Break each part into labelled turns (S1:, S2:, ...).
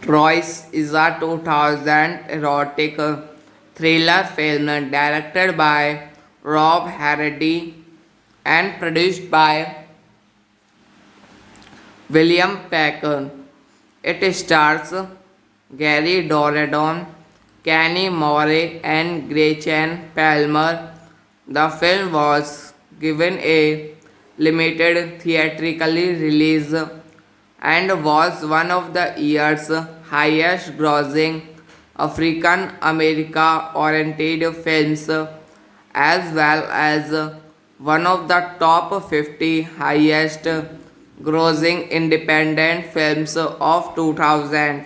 S1: Royce is a 2000 erotic thriller film directed by Rob Hardy and produced by William Packer. It stars Gary Doradon, Kenny Morey, and Gretchen Palmer. The film was given a limited theatrical release and was one of the year's highest grossing African America oriented films as well as one of the top 50 highest grossing independent films of 2000.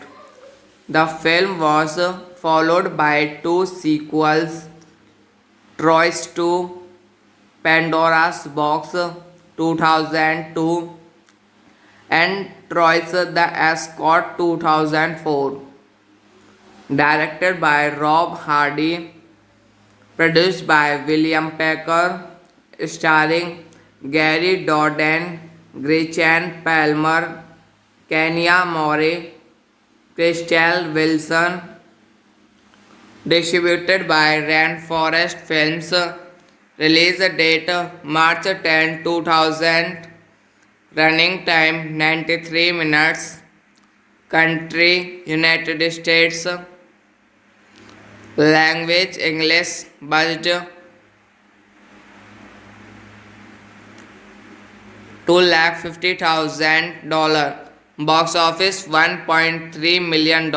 S1: The film was followed by two sequels, Troy's 2, Pandora's Box 2002 and Troy's The Escort 2004. Directed by Rob Hardy, produced by William Packer, starring Gary Doden, Gretchen Palmer, Kenya Morey, Crystal Wilson, distributed by Rainforest Films, release date March 10, 2000, running time 93 minutes, country United States, language English, budget $250,000, box office $1.3 million.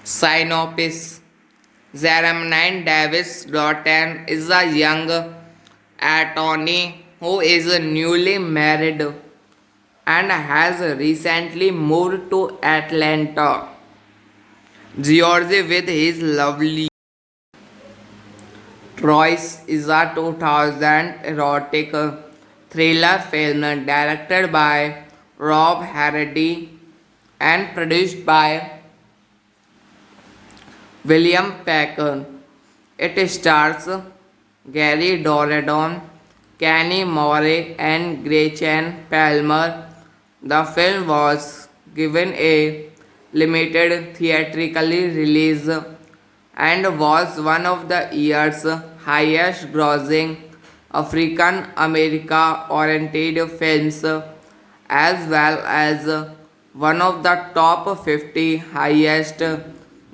S1: Synopsis: Jermaine Davis Doughton is a young attorney who is newly married and has recently moved to Atlanta, Georgia with his lovely. Royce is a 2000 erotic thriller film directed by Rob Hardy and produced by William Packer. It stars Gary Doradon, Kenny Morey, and Gretchen Palmer. The film was given a limited theatrical release and was one of the year's highest grossing African America oriented films as well as one of the top 50 highest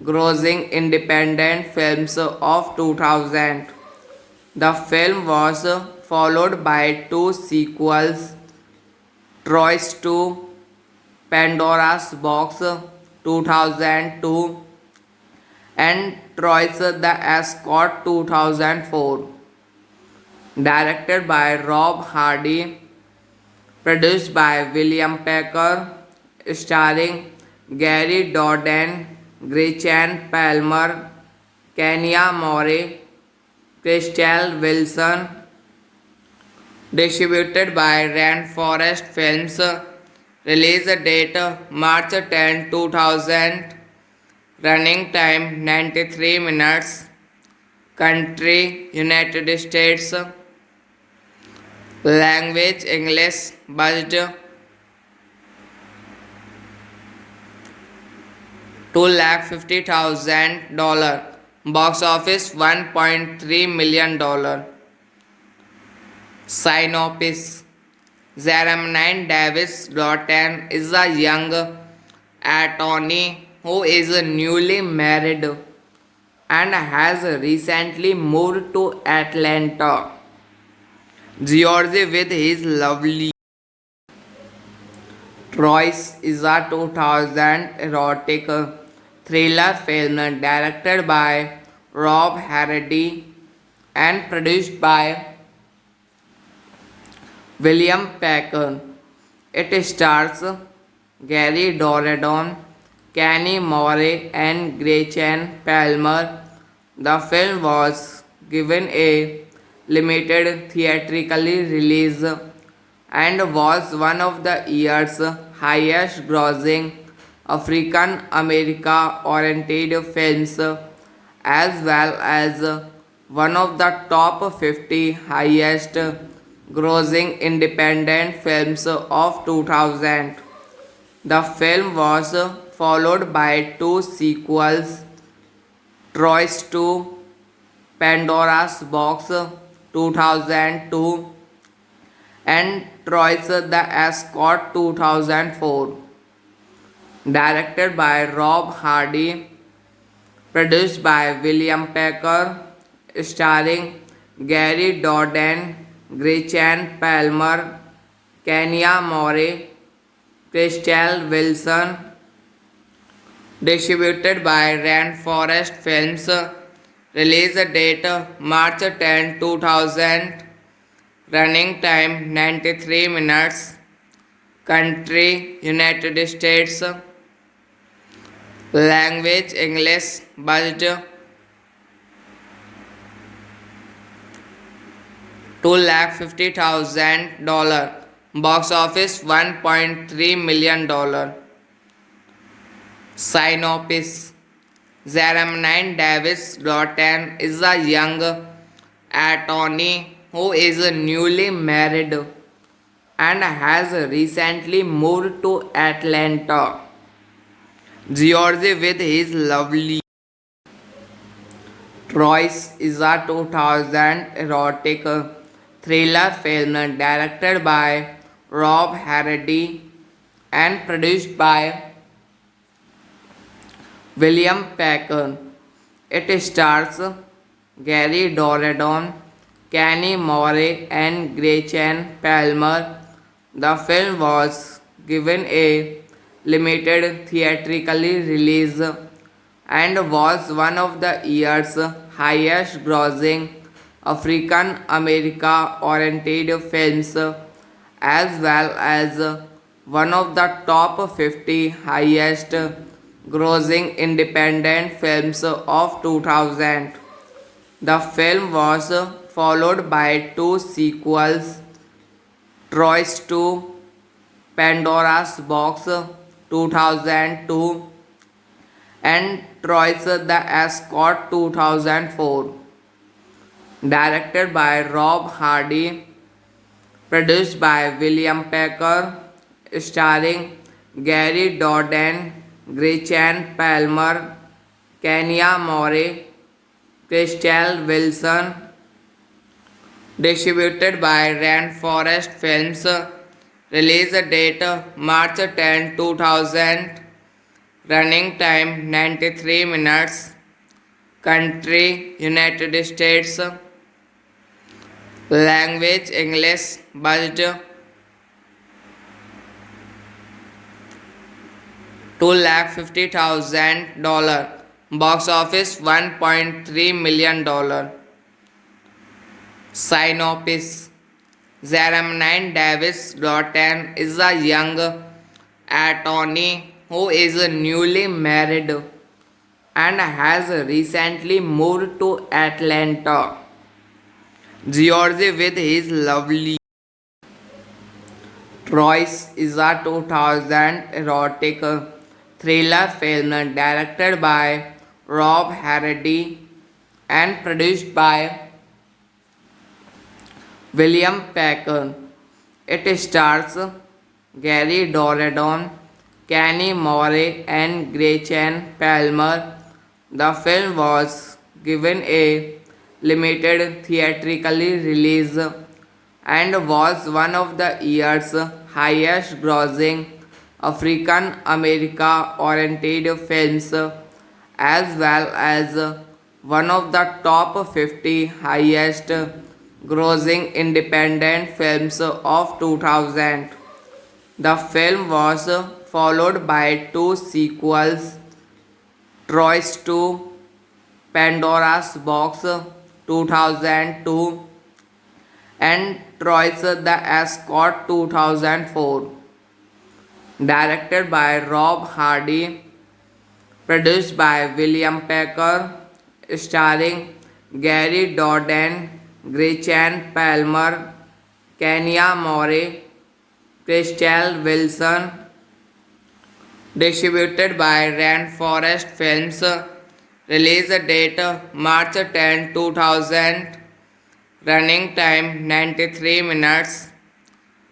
S1: grossing independent films of 2000. The film was followed by two sequels, Troy's 2, Pandora's Box 2002 and Troy's The Escort 2004. Directed by Rob Hardy, produced by William Packer, starring Gary Doden, Gretchen Palmer, Kenya More, Crystal Wilson. Distributed by Rainforest Films. Release date March 10, 2000. Running time 93 minutes. Country United States. Language English. Budget $250,000. Box office $1.3 million. Synopsis. Jermaine Davis Doughton is a young attorney who is newly married and has recently moved to Atlanta, Georgia with his lovely Troyes is a 2000 erotic thriller film directed by Rob Hardy and produced by William Packer. It stars Gary Doradon, Kenny Moore, and Gretchen Palmer. The film was given a limited theatrical release and was one of the year's highest grossing African America oriented films as well as one of the top 50 highest grossing independent films of 2000. The film was followed by two sequels, Troyes 2, Pandora's Box 2002 and Troyes the Escort 2004. Directed by Rob Hardy, produced by William Packer, starring Gary Doran, Gretchen Palmer, Kenya Moore, Crystal Wilson. Distributed by Rainforest Films. Release date March 10, 2000. Running time 93 minutes. Country United States. Language English. Budget $250,000. Box office $1.3 million. Synopsis. Jermaine Davis Doughton is a young attorney who is newly married and has recently moved to Atlanta, Georgia with his lovely Troyes is a 2000 erotic thriller film directed by Rob Hardy and produced by William Packer. It stars Gary Doradon, Kenny Moore, and Gretchen Palmer. The film was given a limited theatrical release and was one of the year's highest grossing African America oriented films as well as one of the top 50 highest grossing independent films of 2000. The film was followed by two sequels, Troyes 2, Pandora's Box 2002 and Troyes the Escort 2004. Directed by Rob Hardy, produced by William Packer, starring Gary Doran, Gretchen Palmer, Kenya Moore, Crystal Wilson. Distributed by Rainforest Films. Release date March 10, 2000. Running time 93 minutes. Country United States. Language English. Budget $250,000. Box office $1.3 million. Synopsis. Jermaine Davis Doughton is a young attorney who is newly married and has recently moved to Atlanta, Georgia with his lovely Troyes is a 2000 erotic thriller film directed by Rob Hardy and produced by William Packer. It stars Gary Doradon, Kenny Morey, and Gretchen Palmer. The film was given a limited theatrical release and was one of the year's highest grossing African America oriented films as well as one of the top 50 highest grossing independent films of 2000. The film was followed by two sequels, Troyes 2, Pandora's Box 2002 and Troyes the Escort 2004. Directed by Rob Hardy, produced by William Packer, starring Gary Doden, Gretchen Palmer, Kenya Morey, Crystal Wilson, distributed by Rainforest Films, release date March 10, 2000, running time 93 minutes,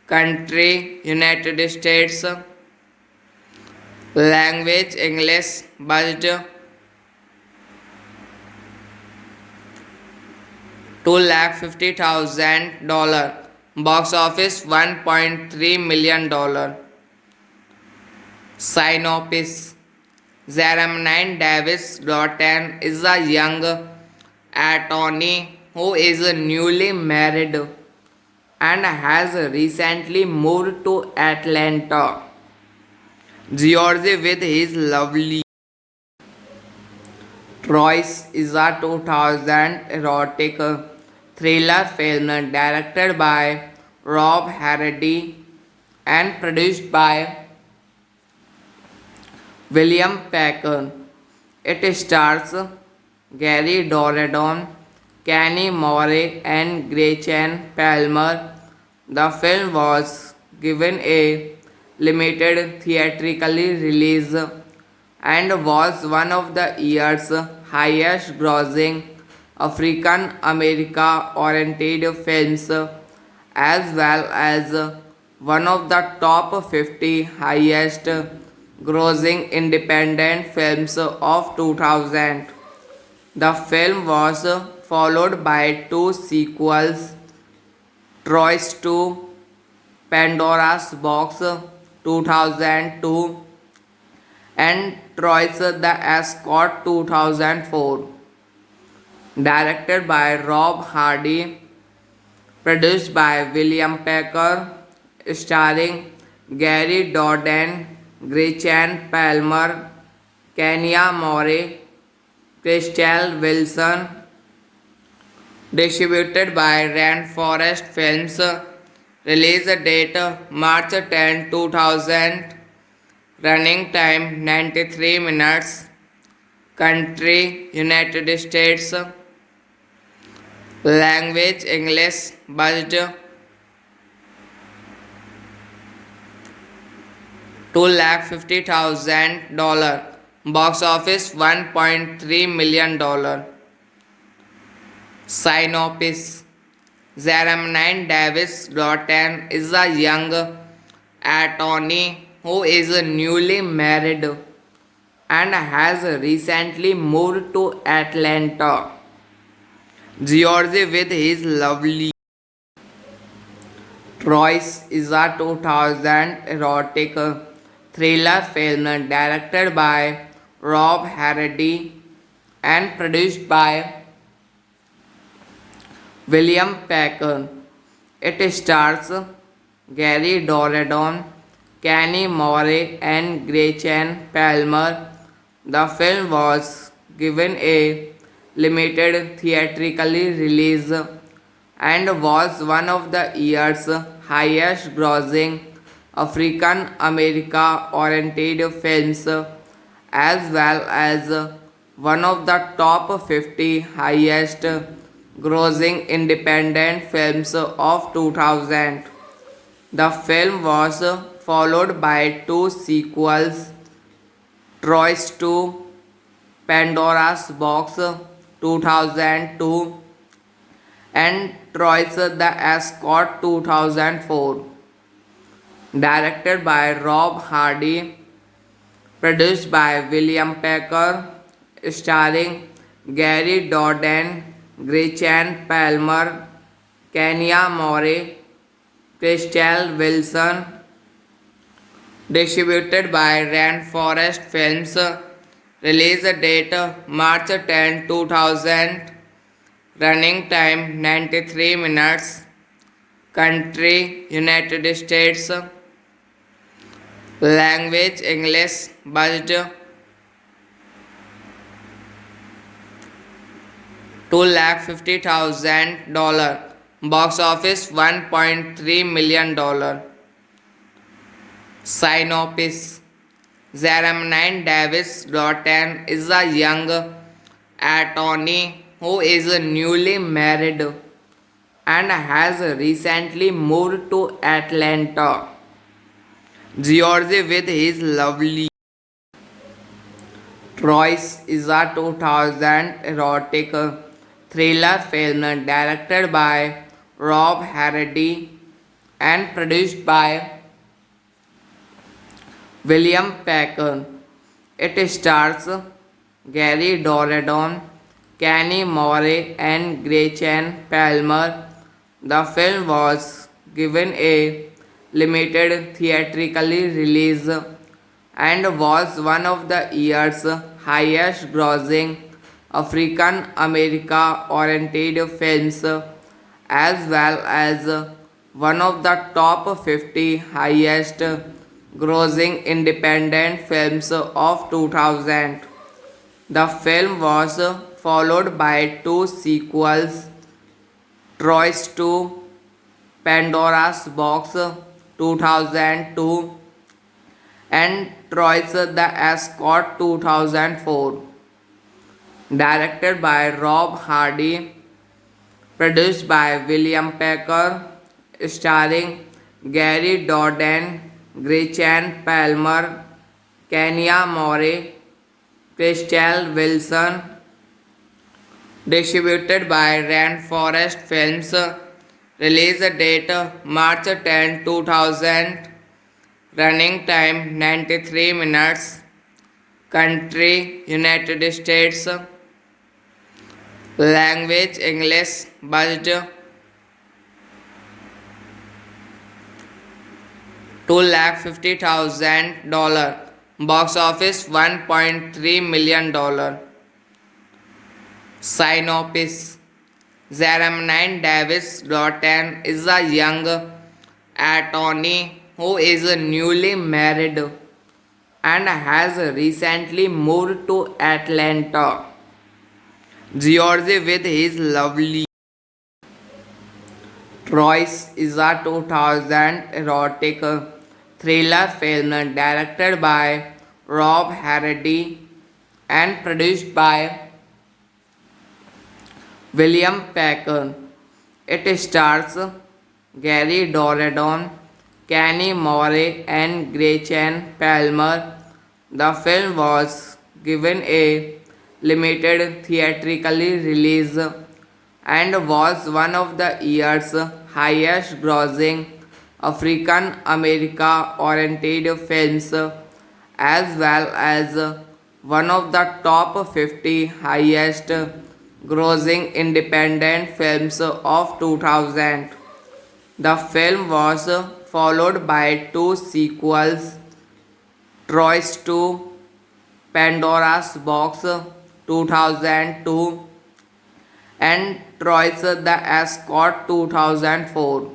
S1: country United States, language English, budget $250,000, box office $1.3 million. Synopsis: Jermaine Davis Doughton is a young attorney who is newly married and has recently moved to Atlanta, Georgia with his lovely Troyes is a 2000 erotic thriller film directed by Rob Hardy and produced by William Packer. It stars Gary Doradon, Kenny Morey, and Gretchen Palmer. The film was given a limited theatrical release and was one of the year's highest grossing African America oriented films as well as one of the top 50 highest grossing independent films of 2000. The film was followed by two sequels, Troyes 2, Pandora's Box 2002 and Troyes the Escort 2004. Directed by Rob Hardy, produced by William Packer, starring Gary Doden, Gretchen Palmer, Kenya Morey, Crystal Wilson, distributed by Rainforest Films, release date March 10, 2000, running time 93 minutes, country United States, language English, budget $250,000, box office $1.3 million. Synopsis: Jermaine Davis Doughton is a young attorney who is newly married and has recently moved to Atlanta, Georgia with his lovely Troyes is a 2000 erotic thriller film directed by Rob Hardy and produced by William Packer. It stars Gary Doradon, Kenny Morey, and Gretchen Palmer. The film was given a limited theatrical release and was one of the year's highest grossing African America oriented films as well as one of the top 50 highest grossing independent films of 2000. The film was followed by two sequels, Troy's 2, Pandora's Box 2002 and Troy's The Escort 2004. Directed by Rob Hardy, produced by William Packer, starring Gary Dourdan, Gretchen Palmer, Kenya Moore, Crystal Wilson, distributed by Rainforest Films, release date March 10, 2000, running time 93 minutes, country United States, language English, budget $250,000, box office $1.3 million. Synopsis: Jermaine Davis Doughton is a young attorney who is newly married and has recently moved to Atlanta, Georgia with his lovely Troyes is a 2000 erotic thriller film directed by Rob Hardy and produced by William Packer. It stars Gary Dourdan, Kenny Moore, and Gretchen Palmer. The film was given a limited theatrical release and was one of the year's highest grossing African America oriented films as well as one of the top 50 highest grossing independent films of 2000. The film was followed by two sequels, Troy's 2, Pandora's Box 2002 and Troy's The Escort 2004. Directed by Rob Hardy, produced by William Packer, starring Gary Dourdan, Gretchen Palmer, Kenya Moore, Crystal Wilson, distributed by Rainforest Films, release date March 10, 2000, running time 93 minutes, country United States, language English, budget $250,000, box office $1.3 million. Synopsis: Jermaine Davis Doughton is a young attorney who is newly married and has recently moved to Atlanta, Georgia with his lovely Troyes is a 2000 erotic thriller film directed by Rob Hardy and produced by William Packer. It stars Gary Dourdan, Kenny Moore, and Gretchen Palmer. The film was given a limited theatrical release and was one of the year's highest grossing African America oriented films as well as one of the top 50 highest grossing independent films of 2000. The film was followed by two sequels, Troy's 2, Pandora's Box 2002 and Troy's The Escort 2004.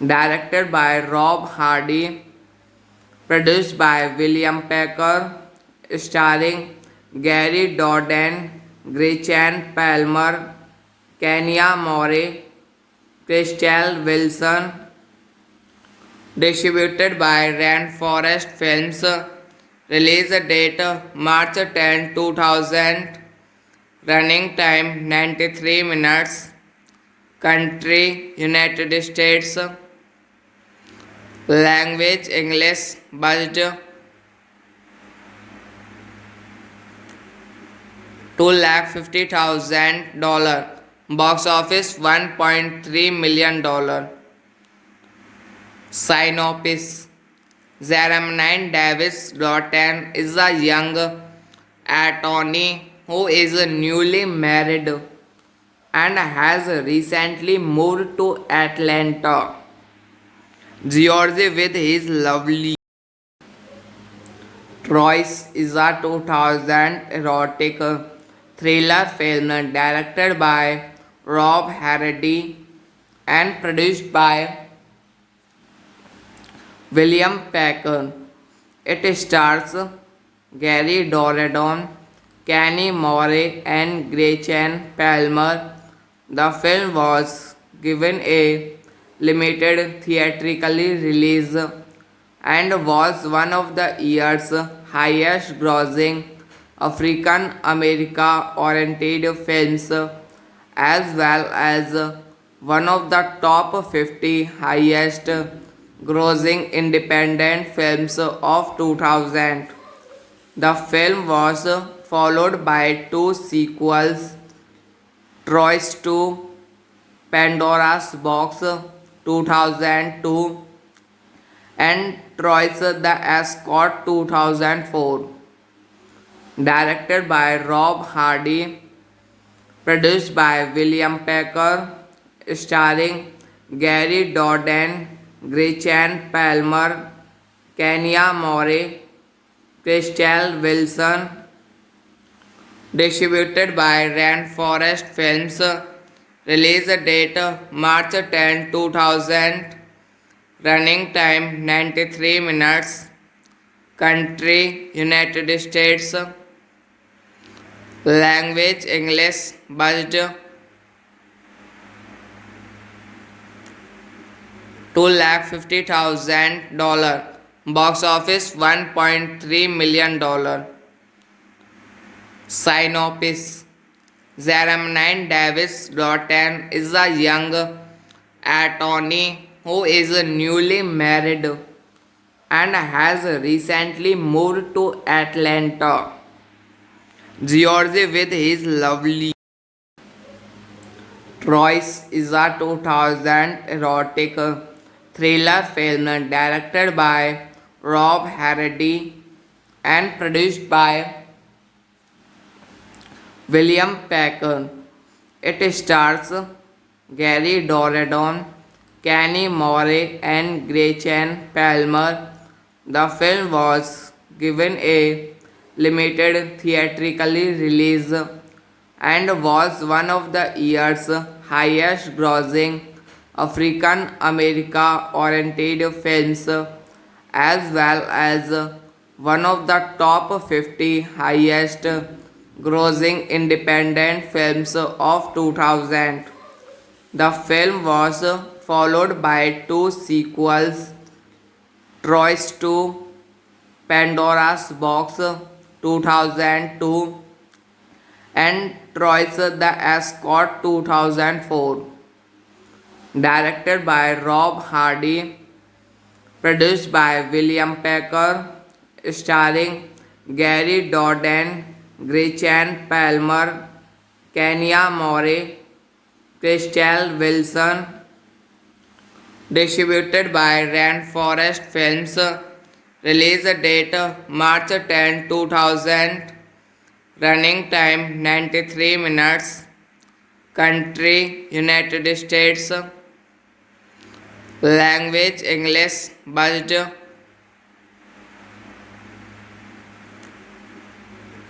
S1: Directed by Rob Hardy, produced by William Packer, starring Gary Dourdan, Gretchen Palmer, Kenya Moore, Crystal Wilson, distributed by Rainforest Films, Release date March 10, 2000. Running time 93 minutes. Country United States. Language English. Budget $250,000. Box office $1.3 million. Synopsis. Jermaine Davis Doughton is a young attorney who is newly married and has recently moved to Atlanta, Georgia with his lovely Troyes is a 2000 erotic thriller film directed by Rob Hardy and produced by William Packer. It stars Gary Doradon, Kenny Morey, and Gretchen Palmer. The film was given a limited theatrical release and was one of the year's highest grossing African America oriented films, as well as one of the top 50 highest grossing independent films of 2000. The film was followed by two sequels, Troyes 2, Pandora's Box 2002, and Troyes the Escort 2004. Directed by Rob Hardy, produced by William Packer, starring Gary Doran, Gretchen Palmer, Kenya Morey, Crystal Wilson. Distributed by Rainforest Films. Release date March 10, 2000. Running time 93 minutes. Country United States. Language English. Budget $250,000. Box office $1.3 million. Synopsis. Jermaine Davis Doughton is a young attorney who is newly married and has recently moved to Atlanta, Georgia with his lovely Troyes is a 2000 erotic thriller film directed by Rob Hardy and produced by William Packer. It stars Gary Doradon, Kenny Morey, and Gretchen Palmer. The film was given a limited theatrical release and was one of the year's highest grossing African America oriented films, as well as one of the top 50 highest grossing independent films of 2000. The film was followed by two sequels, Troyes 2, Pandora's Box 2002, and Troyes the Escort 2004. Directed by Rob Hardy, produced by William Packer, starring Gary Doran, Gretchen Palmer, Kenya Morey, Crystal Wilson. Distributed by Rainforest Films. Release date March 10, 2000. Running time 93 minutes. Country United States. Language English. Budget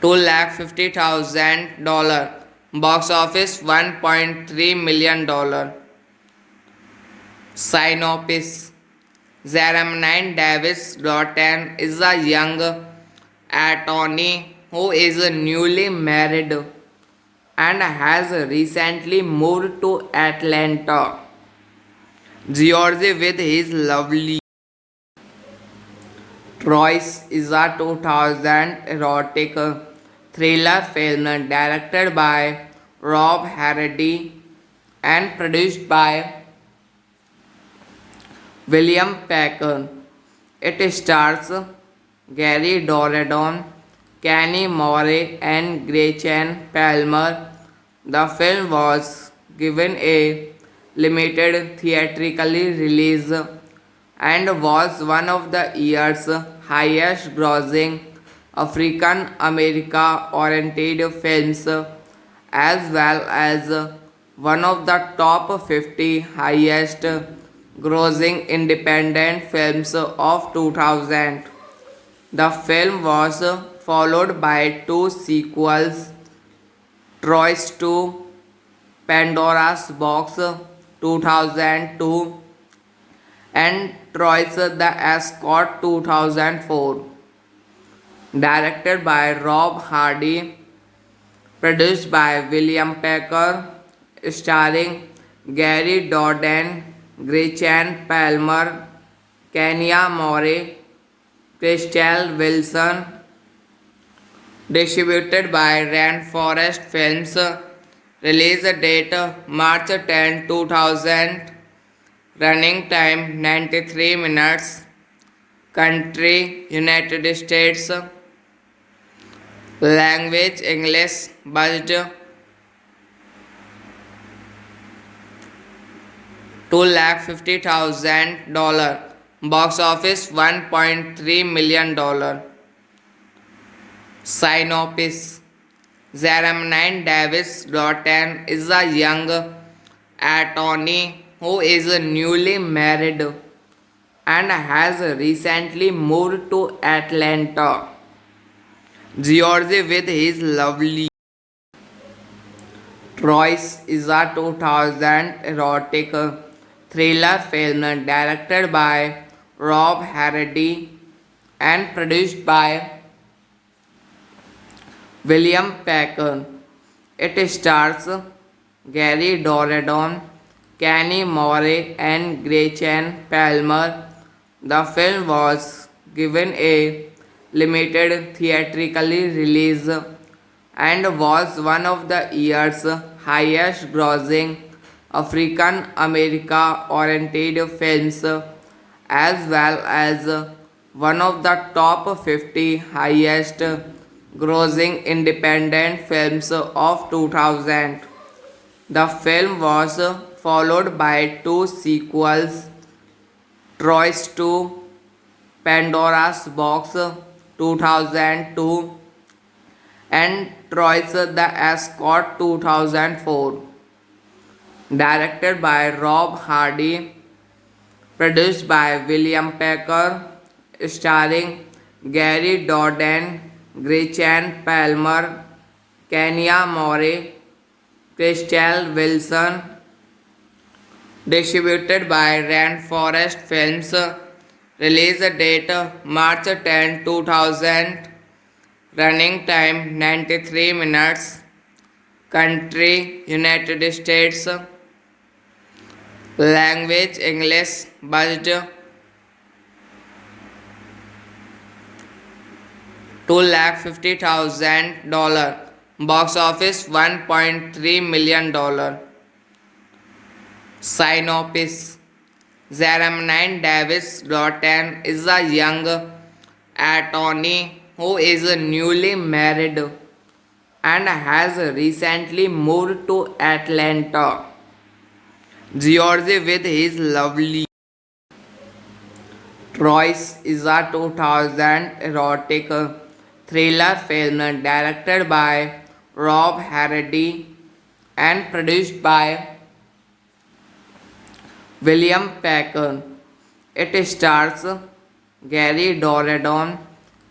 S1: $250,000. Box office $1.3 million. Synopsis. Jermaine Davis Doughton is a young attorney who is newly married and has recently moved to Atlanta, Georgia with his lovely Troyes is a 2000 erotic thriller film directed by Rob Hardy and produced by William Packer. It stars Gary Doradon, Kenny Morey, and Gretchen Palmer. The film was given a limited theatrical release and was one of the year's highest grossing African America oriented films as well as one of the top 50 highest grossing independent films of 2000. The film was followed by two sequels, Troyes 2, Pandora's Box 2002 and Troyes the Escort 2004. Directed by Rob Hardy, produced by William Packer, starring Gary Doden, Gretchen Palmer, Kenya Morey, Crystal Wilson, distributed by Rainforest Films, release date March 10, 2000, running time 93 minutes, country United States, language English, budget $250,000, box office $1.3 million. Synopsis. Jermaine Davis Doughton is a young attorney who is newly married and has recently moved to Atlanta, Georgia with his lovely Troyes is a 2000 erotic thriller film directed by Rob Hardy and produced by William Packer. It stars Gary Doradon, Kenny Morey, and Gretchen Palmer. The film was given a limited theatrical release and was one of the year's highest grossing African America oriented films as well as one of the top 50 highest grossing independent films of 2000. The film was followed by two sequels, Troyes 2, Pandora's Box 2002 and Troyes the Escort 2004. Directed by Rob Hardy, produced by William Packer, starring Gary Doden, Gretchen Palmer, Kenya Morey, Crystal Wilson, distributed by Rainforest Films, release date March 10, 2000, running time 93 minutes, country United States, language English, budget $250,000, box office $1.3 million. Synopsis. Jermaine Davis Doughton is a young attorney who is newly married and has recently moved to Atlanta, Georgia with his lovely Troyes is a 2000 erotic thriller film directed by Rob Hardy and produced by William Packer. It stars Gary Doradon,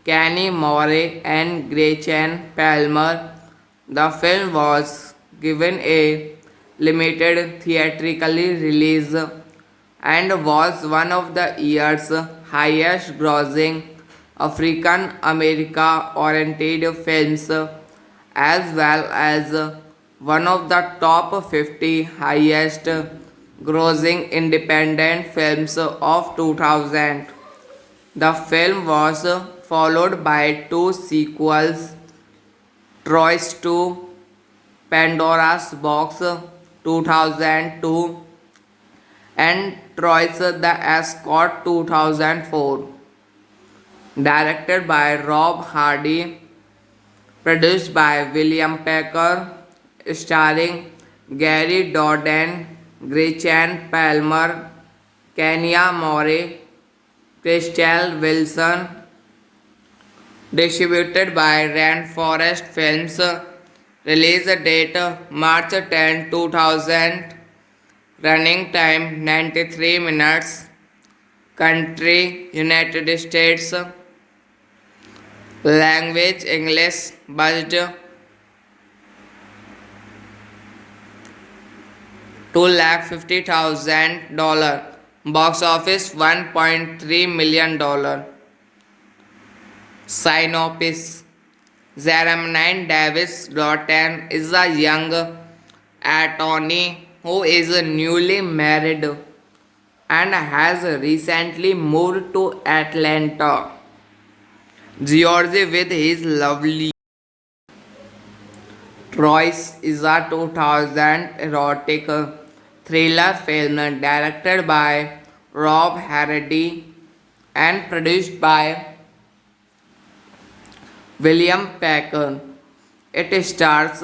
S1: Kenny Morey, and Gretchen Palmer. The film was given a limited theatrical release and was one of the year's highest grossing African America oriented films as well as one of the top 50 highest grossing independent films of 2000. The film was followed by two sequels, Troy's 2, Pandora's Box 2002 and Troy's The Escort 2004. Directed by Rob Hardy, produced by William Packer, starring Gary Dourdan, Gretchen Palmer, Kenya Moore, Crystal Wilson, distributed by Rainforest Films, release date March 10, 2000, running time 93 minutes, country United States, language English, budget $250,000, box office $1.3 million. Synopsis: Jermaine Davis Doughton is a young attorney who is newly married and has recently moved to Atlanta, Georgia with his lovely Troyes is a 2000 erotic thriller film directed by Rob Hardy and produced by William Packer. It stars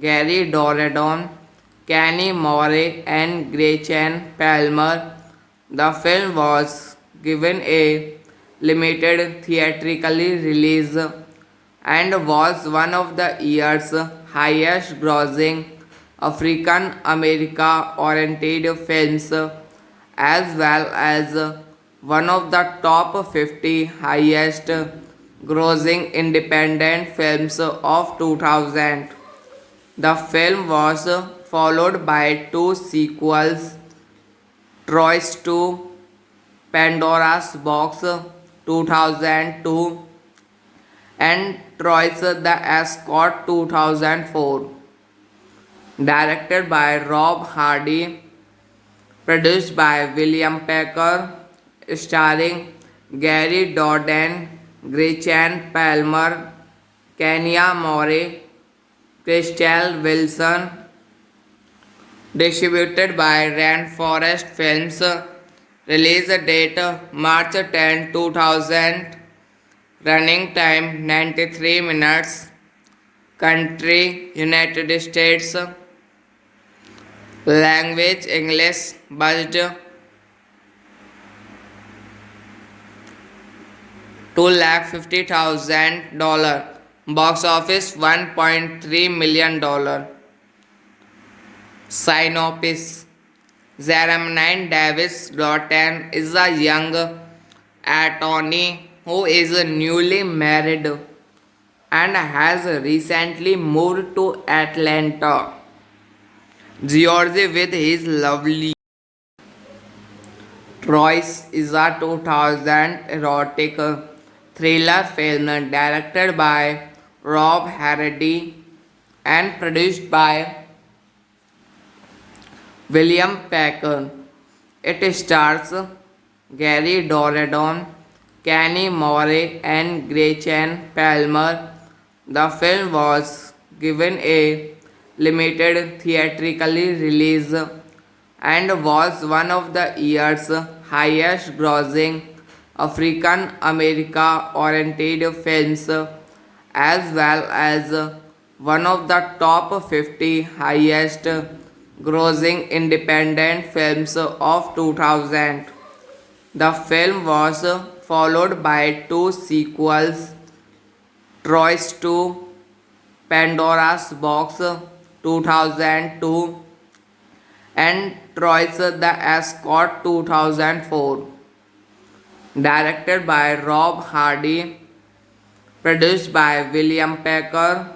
S1: Gary Dourdan, Kenny Moore, and Gretchen Palmer. The film was given a limited theatrical release and was one of the year's highest grossing African America oriented films as well as one of the top 50 highest grossing independent films of 2000. The film was followed by two sequels, Troy's 2, Pandora's Box 2002 and Troy's The Escort 2004. Directed by Rob Hardy, produced by William Packer, starring Gary Dourdan, Gretchen Palmer, Kenya Moore, Crystal Wilson, distributed by Rainforest Films, release date March 10, 2000, running time 93 minutes, country United States, language English, budget $250,000, box office $1.3 million. Synopsis: Jermaine Davis Doughton is a young attorney who is newly married and has recently moved to Atlanta, Georgia with his lovely Troyes is a 2000 erotic thriller directed by Rob Hardy and produced by William Packer. It stars Gary Dourdan, Gretchen Palmer, Kenya Moore, Crystal Wilson, distributed by Rainforest Films, release date March 10, 2000, running time 93 minutes, language English, budget $250,000, box office $1.3 million. Synopsis: Jermaine Davis Doughton is a young attorney who is newly married and has recently moved to Atlanta, Georgia with his lovely Troyes is a 2000 erotic thriller film directed by Rob Hardy and produced by William Packer. It stars Gary Dourdan, Kenny Moore, and Gretchen Palmer. The film was given a limited theatrical release and was one of the year's highest grossing African America oriented films as well as one of the top 50 highest grossing independent films of 2000. The film was followed by two sequels, Troy's 2, Pandora's Box 2002 and Troy's The Escort 2004. Directed by Rob Hardy, produced by William Packer,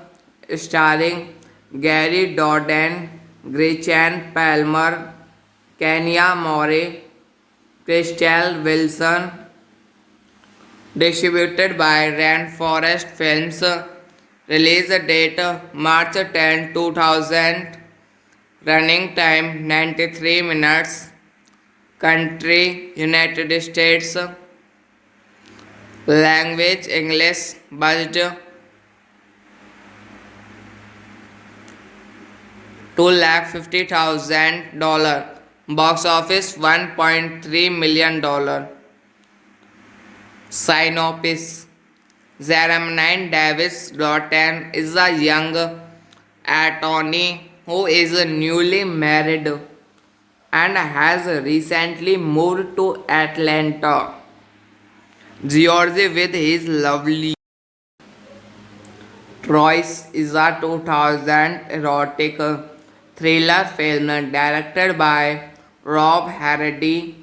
S1: starring Gary Dourdan, Gretchen Palmer, Kenya Moore, Crystal Wilson, distributed by Rainforest Films, release date March 10, 2000, running time 93 minutes, country United States, Language English. Budget $250,000. Box office $1.3 million. Synopsis. Jermaine Davis Doughton is a young attorney who is newly married and has recently moved to Atlanta, Georgia with his lovely Troyes is a 2000 erotic thriller film directed by Rob Hardy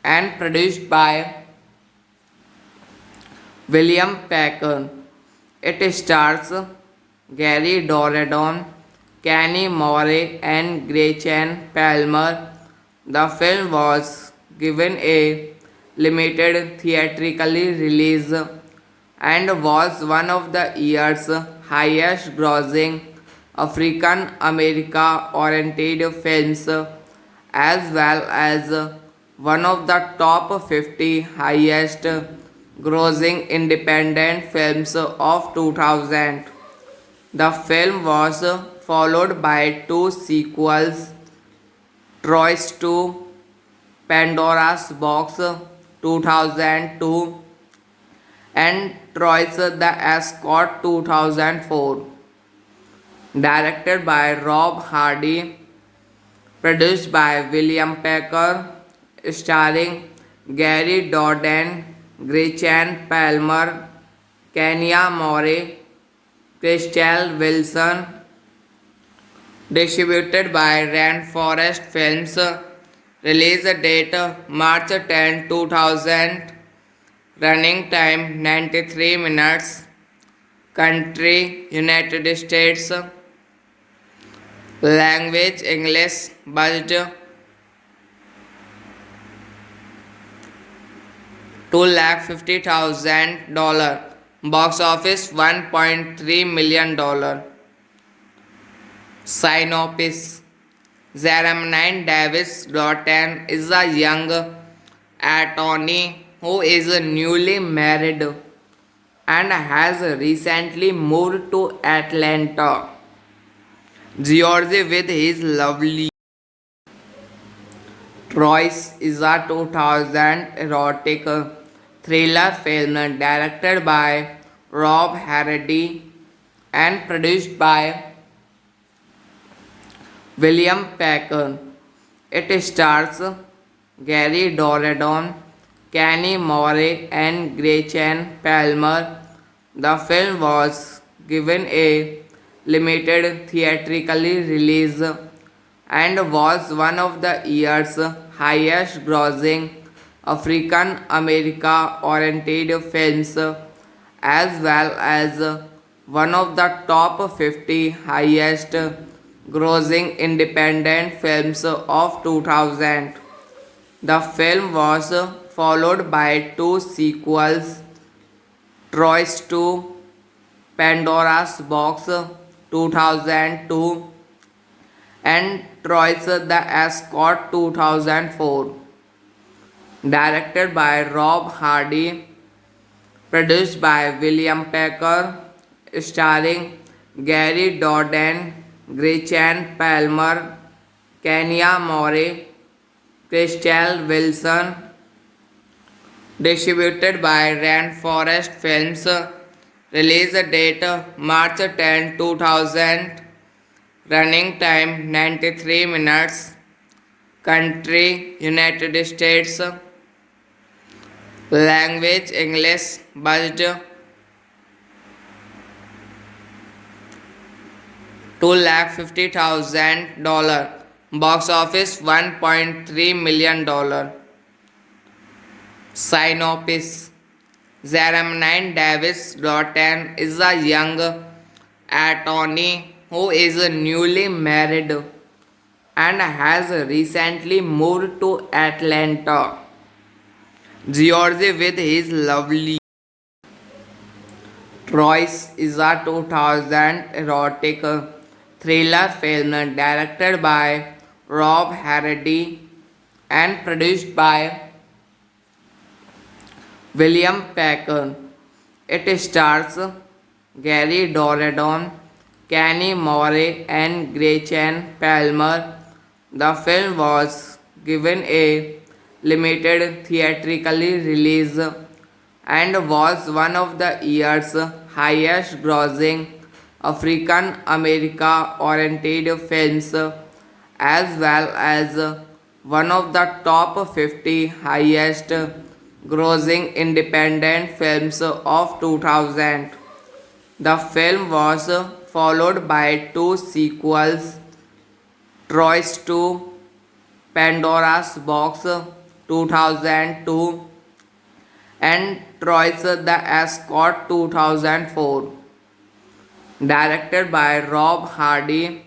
S1: and produced by William Packer. It stars Gary Doradon, Kenny Morey, and Gretchen Palmer. The film was given a limited theatrical release and was one of the year's highest grossing African America oriented films as well as one of the top 50 highest grossing independent films of 2000. The film was followed by two sequels, Troyes 2, Pandora's Box 2002 and Troyes the Escort 2004. Directed by Rob Hardy, produced by William Packer, starring Gary Doran, Gretchen Palmer, Kenya Morey, Crystal Wilson. Distributed by Rainforest Films. Release date March 10, 2000. Running time 93 minutes. Country United States. Language English. Budget $250,000. Box office $1.3 million. Synopsis. Jermaine Davis Doughton is a young attorney who is newly married and has recently moved to Atlanta, Georgia with his lovely Troyes is a 2000 erotic thriller film directed by Rob Hardy and produced by William Packer. It stars Gary Doradon, Kenny Morey, and Gretchen Palmer. The film was given a limited theatrical release and was one of the year's highest grossing African America oriented films as well as one of the top 50 highest grossing independent films of 2000. The film was followed by two sequels, Troyes 2, Pandora's Box 2002 and Troyes the Escort 2004. Directed by Rob Hardy, produced by William Packer, starring Gary Doran, Gretchen Palmer, Kenya Morey, Crystal Wilson. Distributed by Rainforest Films. Release date March 10, 2000. Running time 93 minutes. Country United States. Language English. Budget $250,000. Box office $1.3 million. Synopsis. Jermaine Davis Doughton is a young attorney who is newly married and has recently moved to Atlanta, Georgia with his lovely Troyes is a 2000 erotic thriller film directed by Rob Hardy and produced by William Packer. It stars Gary Doradon, Kenny Morey, and Gretchen Palmer. The film was given a limited theatrical release and was one of the year's highest grossing African America oriented films as well as one of the top 50 highest grossing independent films of 2000. The film was followed by two sequels, Troy's 2, Pandora's Box 2002 and Troy's The Escort 2004. Directed by Rob Hardy,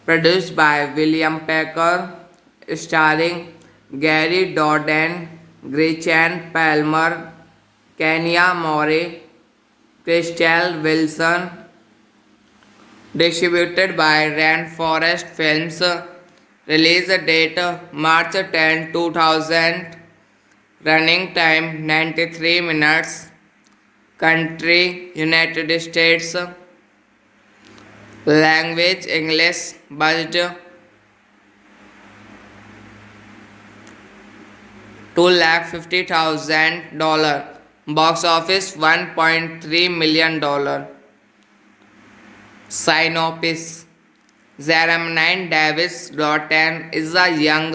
S1: produced by William Packer, starring Gary Doden, Gretchen Palmer, Kenya Morey, Crystal Wilson, distributed by Rainforest Films, release date March 10, 2000, running time 93 minutes, country United States, language English, budget $250,000, box office $1.3 million. Synopsis. Jermaine Davis Doughton is a young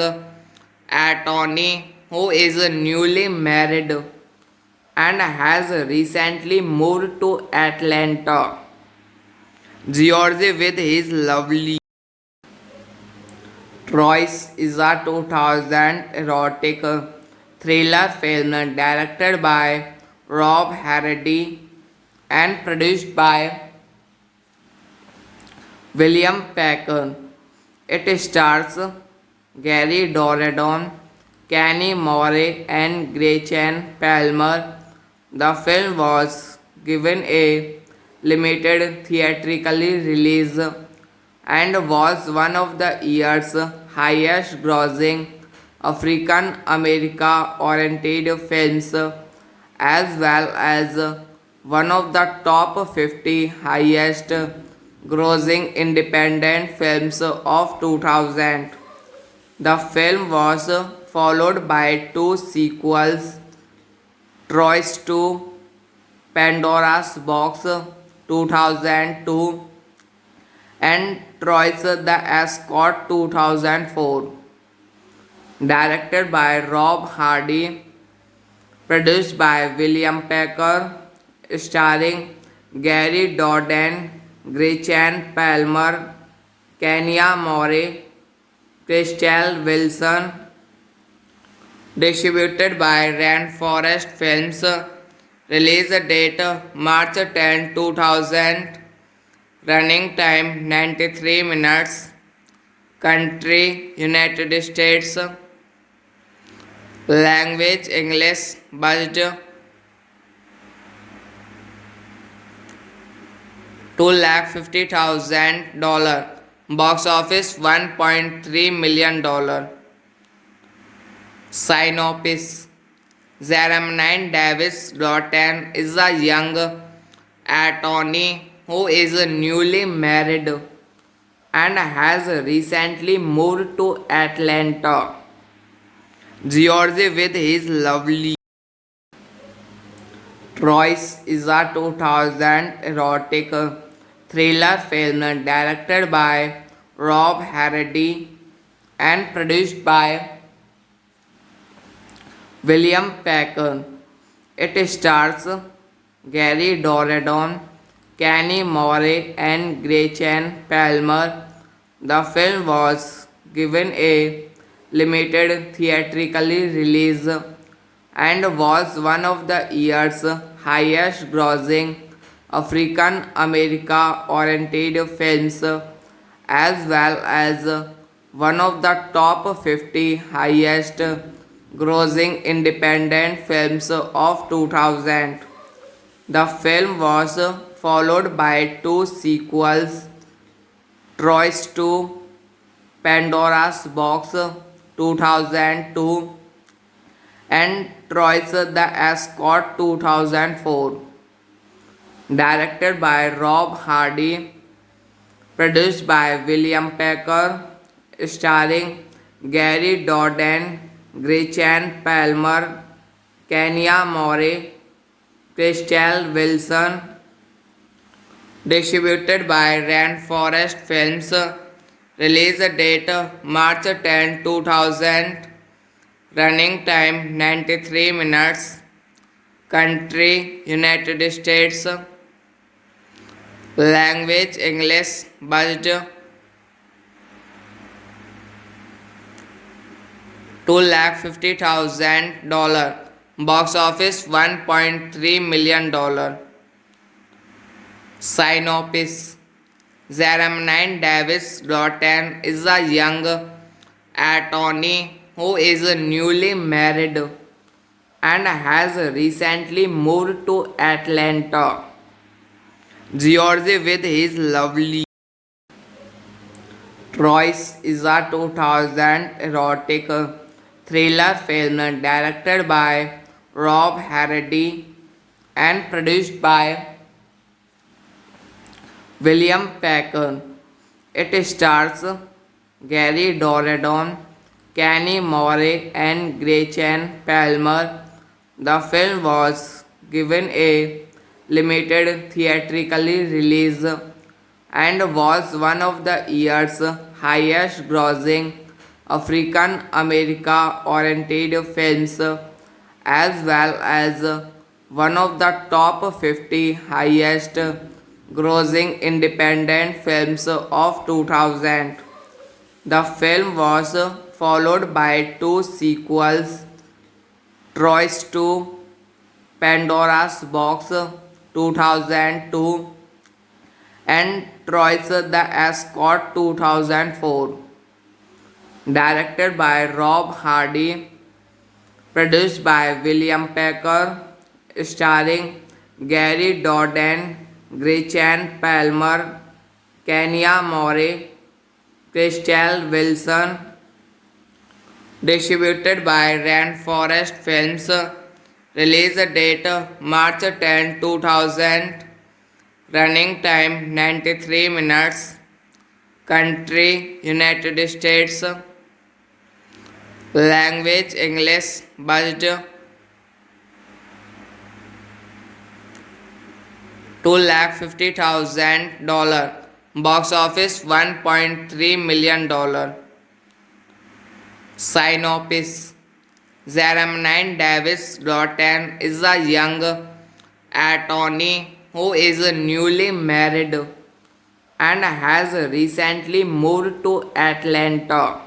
S1: attorney who is newly married and has recently moved to Atlanta, Georgia with his lovely Troyes is a 2000 erotic thriller film directed by Rob Hardy and produced by William Packer. It stars Gary Doradon, Kenny Morey, and Gretchen Palmer. The film was given a limited theatrical release and was one of the year's highest grossing African America oriented films as well as one of the top 50 highest grossing independent films of 2000. The film was followed by two sequels, Troy's 2, Pandora's Box 2002 and Troy's The Escort 2004. Directed by Rob Hardy, produced by William Packer, starring Gary Doden, Gretchen Palmer, Kenya Morey, Crystal Wilson, distributed by Rainforest Films, release date March 10, 2000, running time 93 minutes, country United States, language English, budget $250,000, box office $1.3 million. Synopsis. Jermaine Davis Doughton is a young attorney who is newly married and has recently moved to Atlanta, Georgia with his lovely Troyes is a 2000 erotic thriller film directed by Rob Hardy and produced by William Packer. It stars Gary Doradon, Kenny Morey, and Gretchen Palmer. The film was given a limited theatrical release and was one of the year's highest grossing African America oriented films as well as one of the top 50 highest grossing independent films of 2000. The film was followed by two sequels, Troy's 2, Pandora's Box 2002 and Troy's The Escort 2004. Directed by Rob Hardy, produced by William Packer, starring Gary Doden, Gretchen Palmer, Kenya Moore, Crystal Wilson, distributed by Rainforest Films, release date March 10, 2000, running time 93 minutes, country United States, language English, budget $250,000, box office $1.3 million. Synopsis: Jermaine Davis Doughton is a young attorney who is newly married and has recently moved to Atlanta, Georgia with his lovely Royce is a 2000 erotic thriller film directed by Rob Hardy and produced by William Packer. It stars Gary Doradon, Kenny Moore, and Gretchen Palmer. The film was given a limited theatrical release and was one of the year's highest grossing African America oriented films as well as one of the top 50 highest grossing independent films of 2000. The film was followed by two sequels, Troy's 2, Pandora's Box 2002 and Troy's The Escort 2004. Directed by Rob Hardy, produced by William Packer, starring Gary Doden, Gretchen Palmer, Kenya Moore, Crystal Wilson, distributed by Rainforest Films, release date March 10, 2000, running time 93 minutes, country United States, language English, budget $250,000, box office $1.3 million. Synopsis: Jermaine Davis Doughton is a young attorney who is newly married and has recently moved to Atlanta,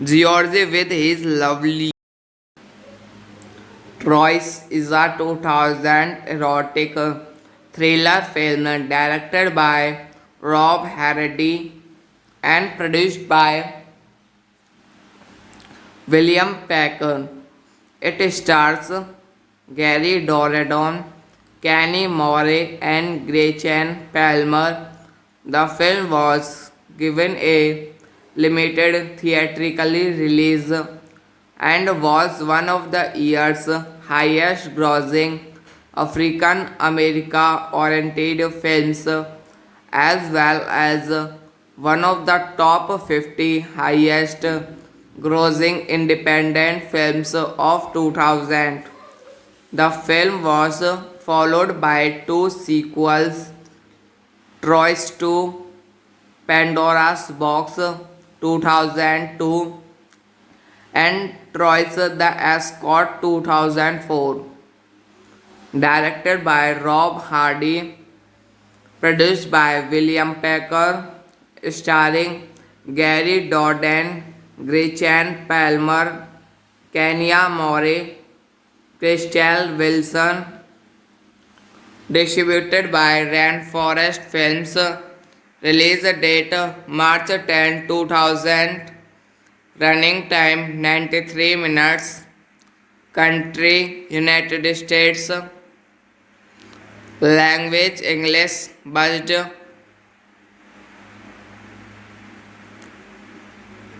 S1: Georgia with his lovely Royce is a 2000 erotic thriller film directed by Rob Hardy and produced by William Packer. It stars Gary Doradon, Kenny Moore, and Gretchen Palmer. The film was given a limited theatrical release and was one of the year's highest grossing African America oriented films as well as one of the top 50 highest grossing independent films of 2000. The film was followed by two sequels, Troy's 2, Pandora's Box 2002 and Troy's The Escort 2004. Directed by Rob Hardy, produced by William Packer, starring Gary Doden, Gretchen Palmer, Kenya Moore, Crystal Wilson, distributed by Rainforest Films, release date March 10, 2000, running time 93 minutes, country United States, language English, budget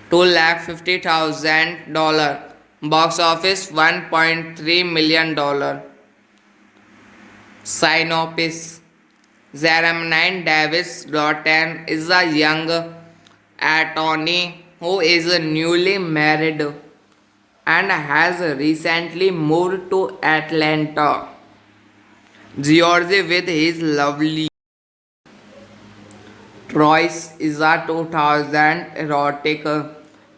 S1: $250,000, Box office $1.3 million. Synopsis. Jermaine Davis Doughton is a young attorney who is newly married and has recently moved to Atlanta, Georgia with his lovely Troyes is a 2000 erotic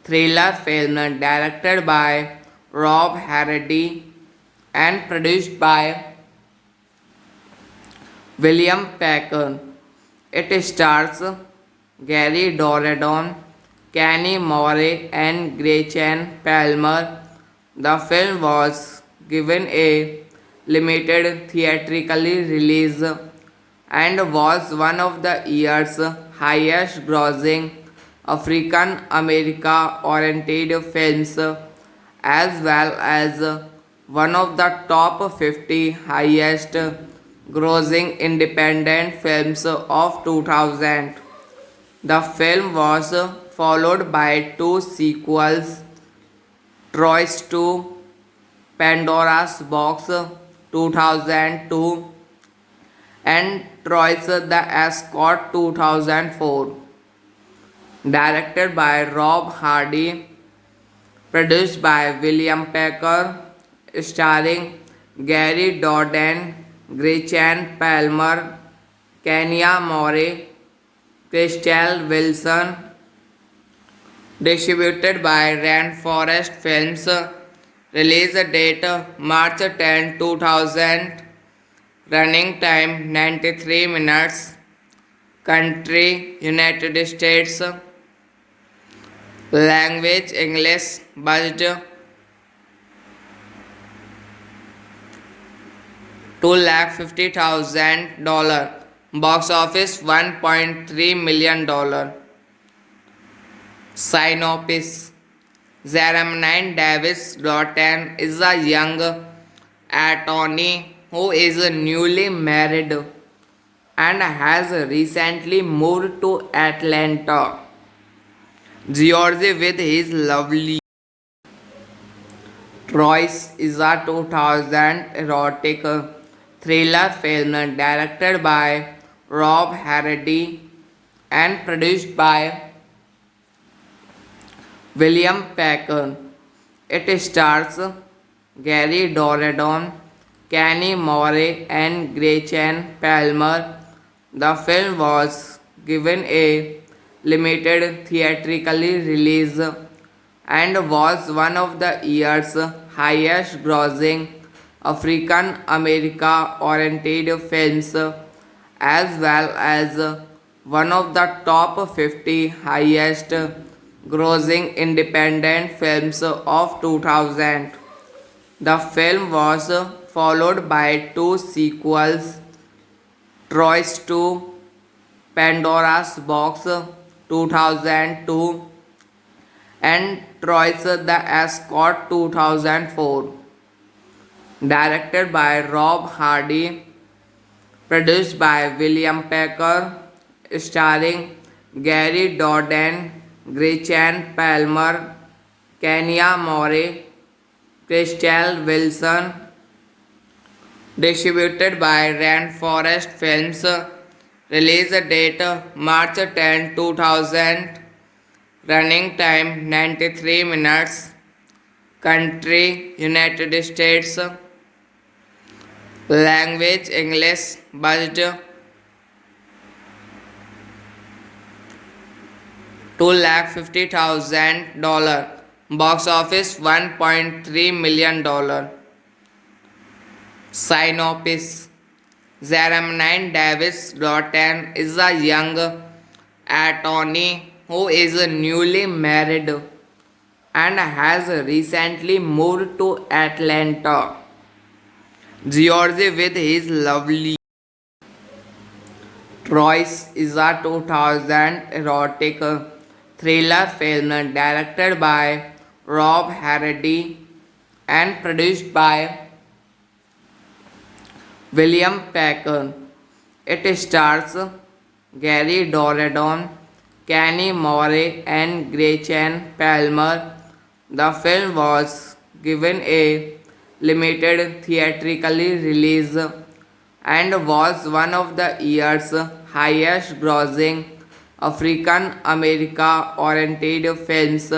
S1: thriller film directed by Rob Hardy and produced by William Packer. It stars Gary Doradon, Kenny Morey, and Gretchen Palmer. The film was given a limited theatrical release and was one of the year's highest grossing African America oriented films as well as one of the top 50 highest grossing independent films of 2000. The film was followed by two sequels, Troyes 2, Pandora's Box 2002 and Troyes the Escort 2004. Directed by Rob Hardy, produced by William Packer, starring Gary Doden, Gretchen Palmer, Kenya Morey, Crystal Wilson, distributed by Rainforest Films, release date March 10, 2000, running time 93 minutes, country United States, language English, budget $250,000, box office $1.3 million. Synopsis. Jermaine Davis Doughton is a young attorney who is newly married and has recently moved to Atlanta, Georgia with his lovely Troyes is a 2000 erotic thriller film directed by Rob Hardy and produced by William Packer. It stars Gary Doradon, Kenny Morey, and Gretchen Palmer. The film was given a limited theatrical release and was one of the year's highest grossing African America oriented films as well as one of the top 50 highest grossing independent films of 2000. The film was followed by two sequels, Troyes 2, Pandora's Box 2002 and Troyes the Escort 2004. Directed by Rob Hardy, produced by William Packer, starring Gary Doden, Gretchen Palmer, Kenya Morey, Crystal Wilson, distributed by Rainforest Films, release date March 10, 2000, running time 93 minutes, country United States, language English, budget $250,000, box office $1.3 million. Synopsis. Jermaine Davis Doughton is a young attorney who is newly married and has recently moved to Atlanta, Georgia with his lovely Troyes is a 2000 erotic thriller film directed by Rob Hardy and produced by William Packer. It stars Gary Doradon, Kenny Morey, and Gretchen Palmer. The film was given a limited theatrical release and was one of the year's highest grossing African America oriented films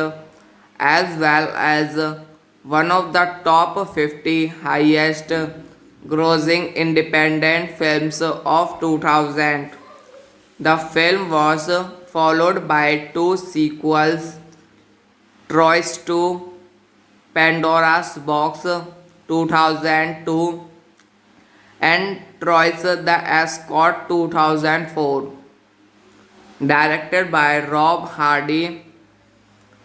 S1: as well as one of the top 50 highest grossing independent films of 2000. The film was followed by two sequels, Troy's 2, Pandora's Box 2002 and Troy's The Escort 2004. Directed by Rob Hardy,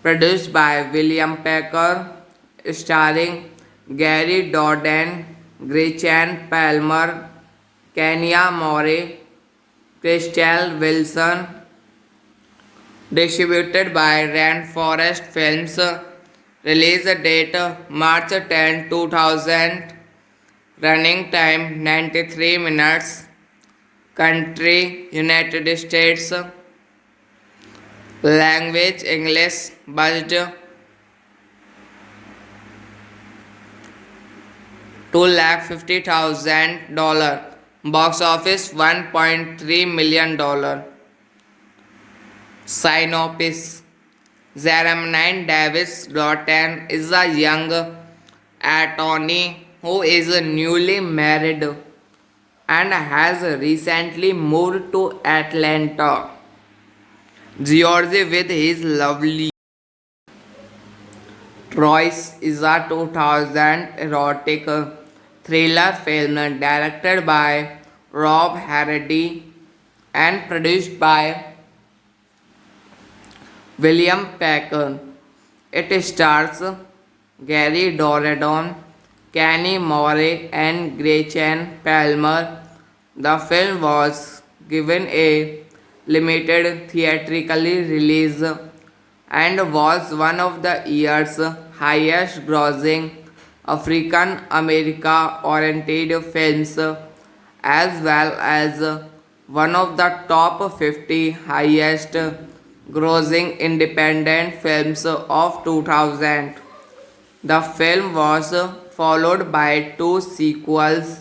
S1: produced by William Packer, starring Gary Dourdan, Gretchen Palmer, Kenya Moore, Crystal Wilson, distributed by Rainforest Films, release date March 10, 2000, running time 93 minutes, country United States, language English, budget $250,000, box office $1.3 million. Synopsis: Jermaine Davis Doughton is a young attorney who is newly married and has recently moved to Atlanta, Georgia with his lovely Troyes is a 2000 erotic thriller film directed by Rob Hardy and produced by William Packer. It stars Gary Dourdan, Kenny Moore, and Gretchen Palmer. The film was given a limited theatrical release and was one of the year's highest grossing African America oriented films as well as one of the top 50 highest grossing independent films of 2000. The film was followed by two sequels,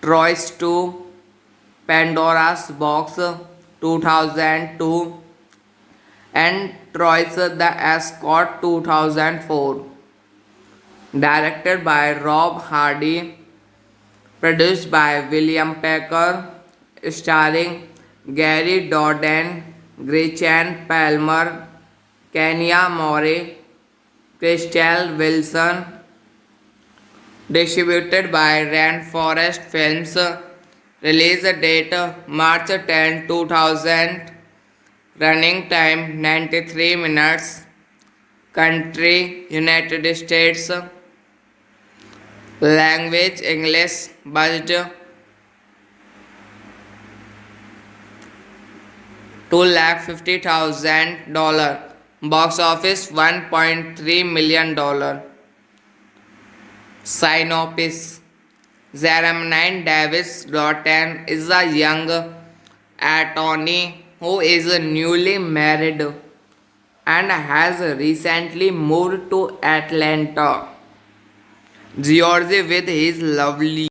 S1: Troy's 2, Pandora's Box 2002 and Troy's The Escort 2004. Directed by Rob Hardy, produced by William Packer, starring Gary Dourdan, Gretchen Palmer, Kenya Moore, Crystal Wilson, distributed by Rainforest Films, release date March 10, 2000, running time 93 minutes, country United States, language English, budget $250,000, box office $1.3 million. Synopsis: Jermaine Davis Doughton is a young attorney who is newly married and has recently moved to Atlanta, Georgia with his lovely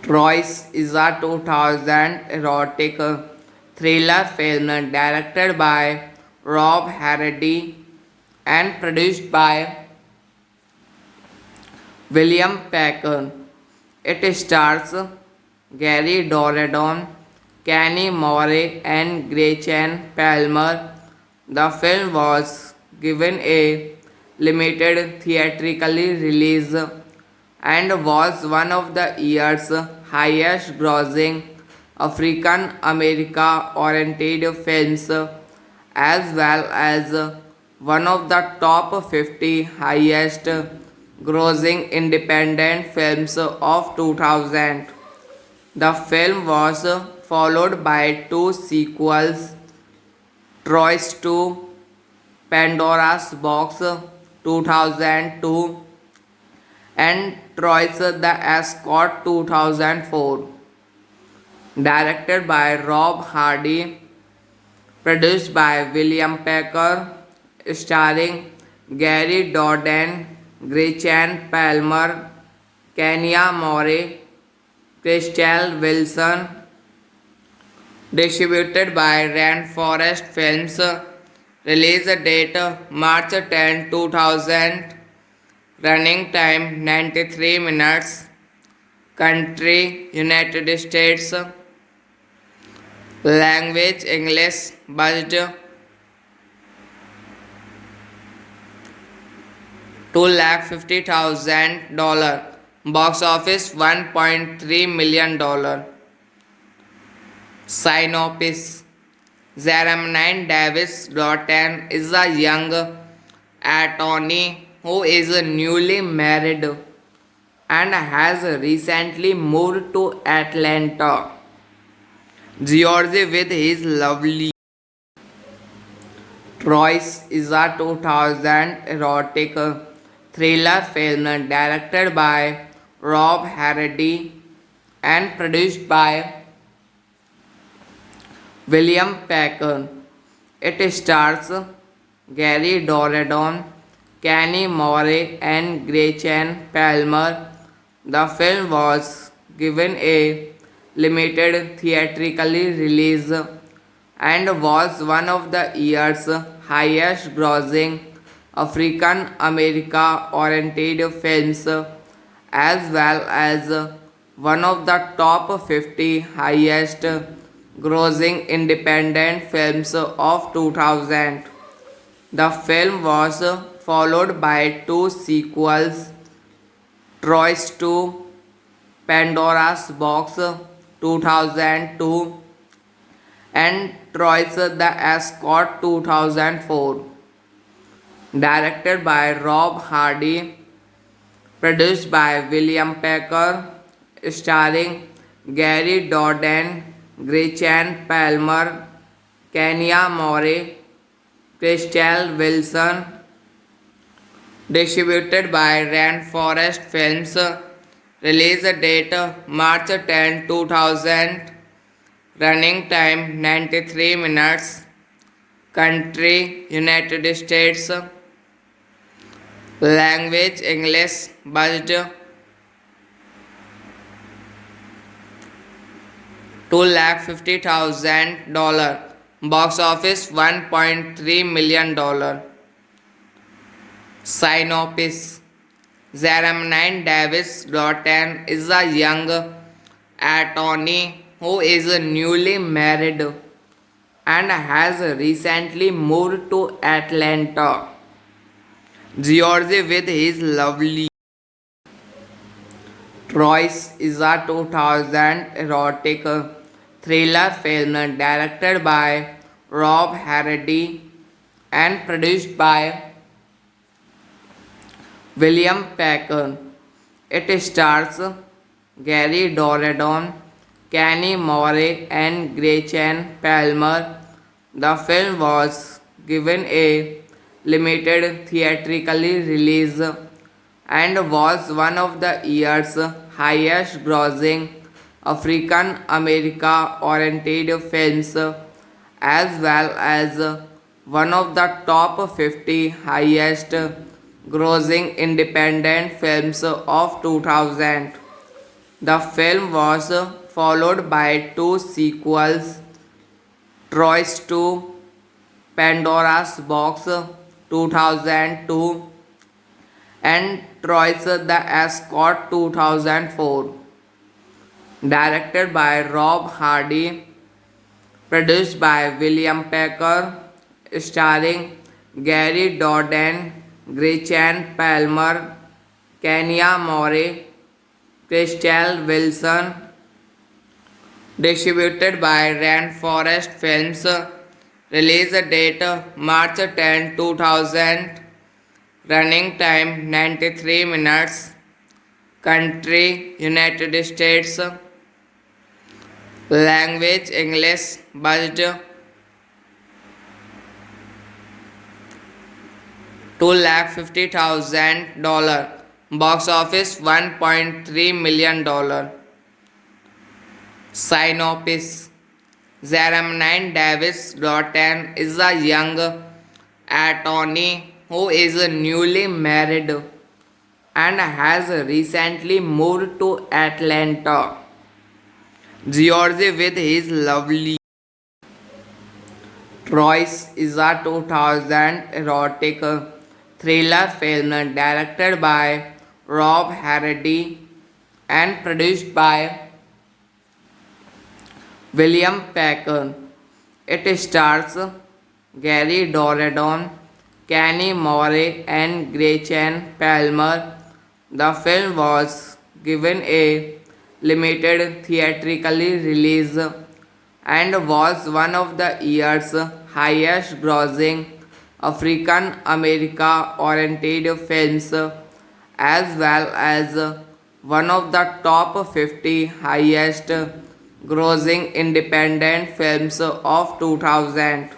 S1: Troyes is a 2000 erotic thriller film directed by Rob Hardy and produced by William Packer. It stars Gary Dourdan, Kenny Moore, and Gretchen Palmer. The film was given a limited theatrical release and was one of the year's highest grossing African America oriented films as well as one of the top 50 highest grossing independent films of 2000. The film was followed by two sequels, Troy's 2, Pandora's Box 2002 and Troy's The Escort 2004. Directed by Rob Hardy, produced by William Packer, starring Gary Doden, Gretchen Palmer, Kenya More, Crystal Wilson. Distributed by Rainforest Films. Release date March 10, 2000. Running time 93 minutes. Country United States. Language English. Budget $250,000. Box office $1.3 million. Synopsis. Jermaine Davis Doughton is a young attorney who is newly married and has recently moved to Atlanta, Georgia with his lovely Troyes is a 2000 erotic thriller film directed by Rob Hardy and produced by William Packer. It stars Gary Doradon, Kenny Moore, and Gretchen Palmer. The film was given a limited theatrical release and was one of the year's highest grossing African America oriented films as well as one of the top 50 highest grossing independent films of 2000. The film was followed by two sequels, Troyes 2, Pandora's Box 2002 and Troyes the Escort 2004. Directed by Rob Hardy, produced by William Packer, starring Gary Doden, Gretchen Palmer, Kenya More, Crystal Wilson. Distributed by Rainforest Films. Release date March 10, 2000. Running time 93 minutes. Country United States. Language English. Budget $250,000. Box office $1.3 million. Synopsis. Jermaine Davis Doughton is a young attorney who is newly married and has recently moved to Atlanta, Georgia with his lovely Troyes is a 2000 erotic thriller film directed by Rob Hardy and produced by William Packer. It stars Gary Doradon, Kenny Moore, and Gretchen Palmer. The film was given a limited theatrical release and was one of the year's highest grossing African America oriented films as well as one of the top 50 highest grossing independent films of 2000. The film was followed by two sequels, Troyes 2, Pandora's Box 2002 and Troyes the Escort 2004. Directed by Rob Hardy, produced by William Packer, starring Gary Doden, Gretchen Palmer, Kenya More, Crystal Wilson. Distributed by Rainforest Films. Release date March 10, 2000. Running time 93 minutes. Country United States. Language English. Budget $250,000. Box office $1.3 million. Synopsis. Jermaine Davis Doughton is a young attorney who is newly married and has recently moved to Atlanta, Georgia with his lovely Troyes is a 2000 erotic thriller film directed by Rob Hardy and produced by William Packer. It stars Gary Doradon, Kenny Morey, and Gretchen Palmer. The film was given a limited theatrical release and was one of the year's highest grossing African America oriented films as well as one of the top 50 highest grossing independent films of 2000.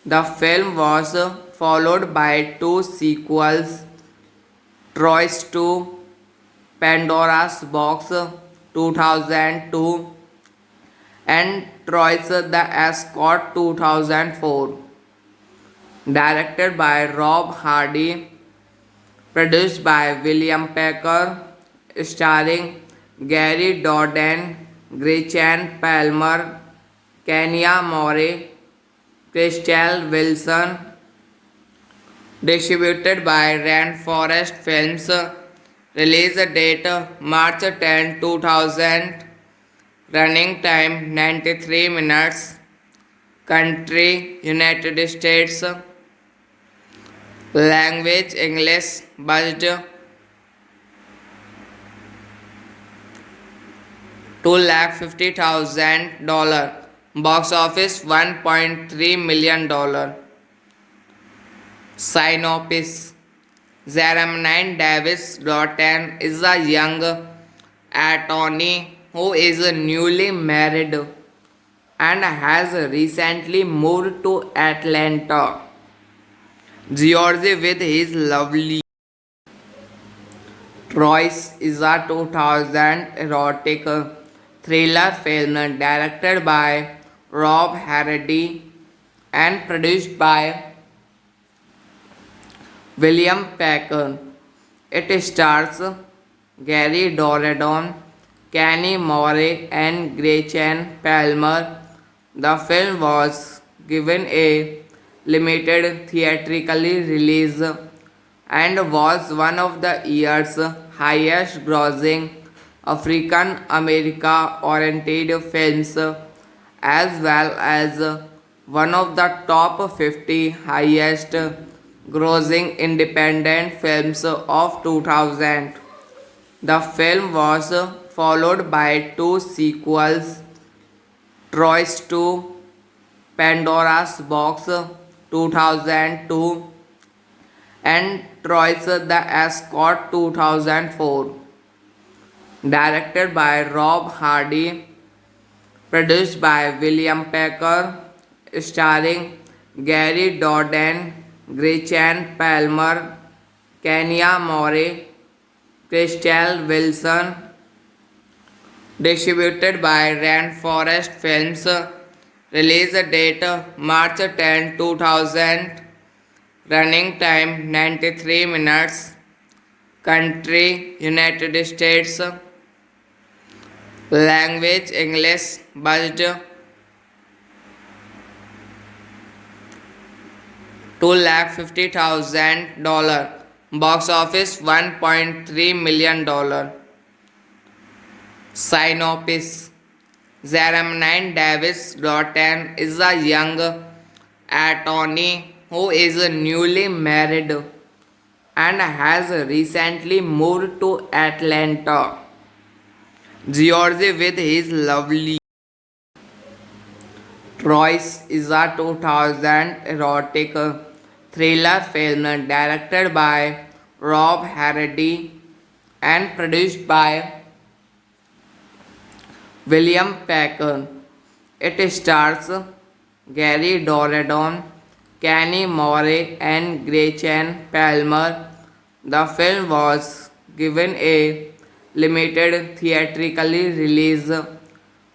S1: The film was followed by two sequels, Troyes 2, Pandora's Box 2002 and Troyes the Escort 2004. Directed by Rob Hardy, produced by William Packer, starring Gary Doden, Gretchen Palmer, Kenya Morey, Crystal Wilson, distributed by Rainforest Films, release date March 10, 2000, running time 93 minutes, country United States, language English, budget $250,000, box office $1.3 million. Synopsis: Jermaine Davis Doughton is a young attorney who is newly married and has recently moved to Atlanta, Georgia with his lovely Troyes is a 2000 erotic thriller film directed by Rob Hardy and produced by William Packer. It stars Gary Doradon, Kenny Morey, and Gretchen Palmer. The film was given a limited theatrical release and was one of the year's highest grossing African America oriented films as well as one of the top 50 highest grossing independent films of 2000. The film was followed by two sequels, Troyes 2, Pandora's Box 2002 and Troyes the Escort 2004. Directed by Rob Hardy, produced by William Packer, starring Gary Doden, Gretchen Palmer, Kenya Morey, Crystal Wilson, distributed by Rainforest Films, release date March 10, 2000, running time 93 minutes, country United States, language English, budget $250,000, box office $1.3 million. Synopsis: Jermaine Davis Doughton is a young attorney who is newly married and has recently moved to Atlanta, Georgia with his lovely Troyes is a 2000 erotic thriller film directed by Rob Hardy and produced by William Packer. It stars Gary Doradon, Kenny Morey, and Gretchen Palmer. The film was given a limited theatrical release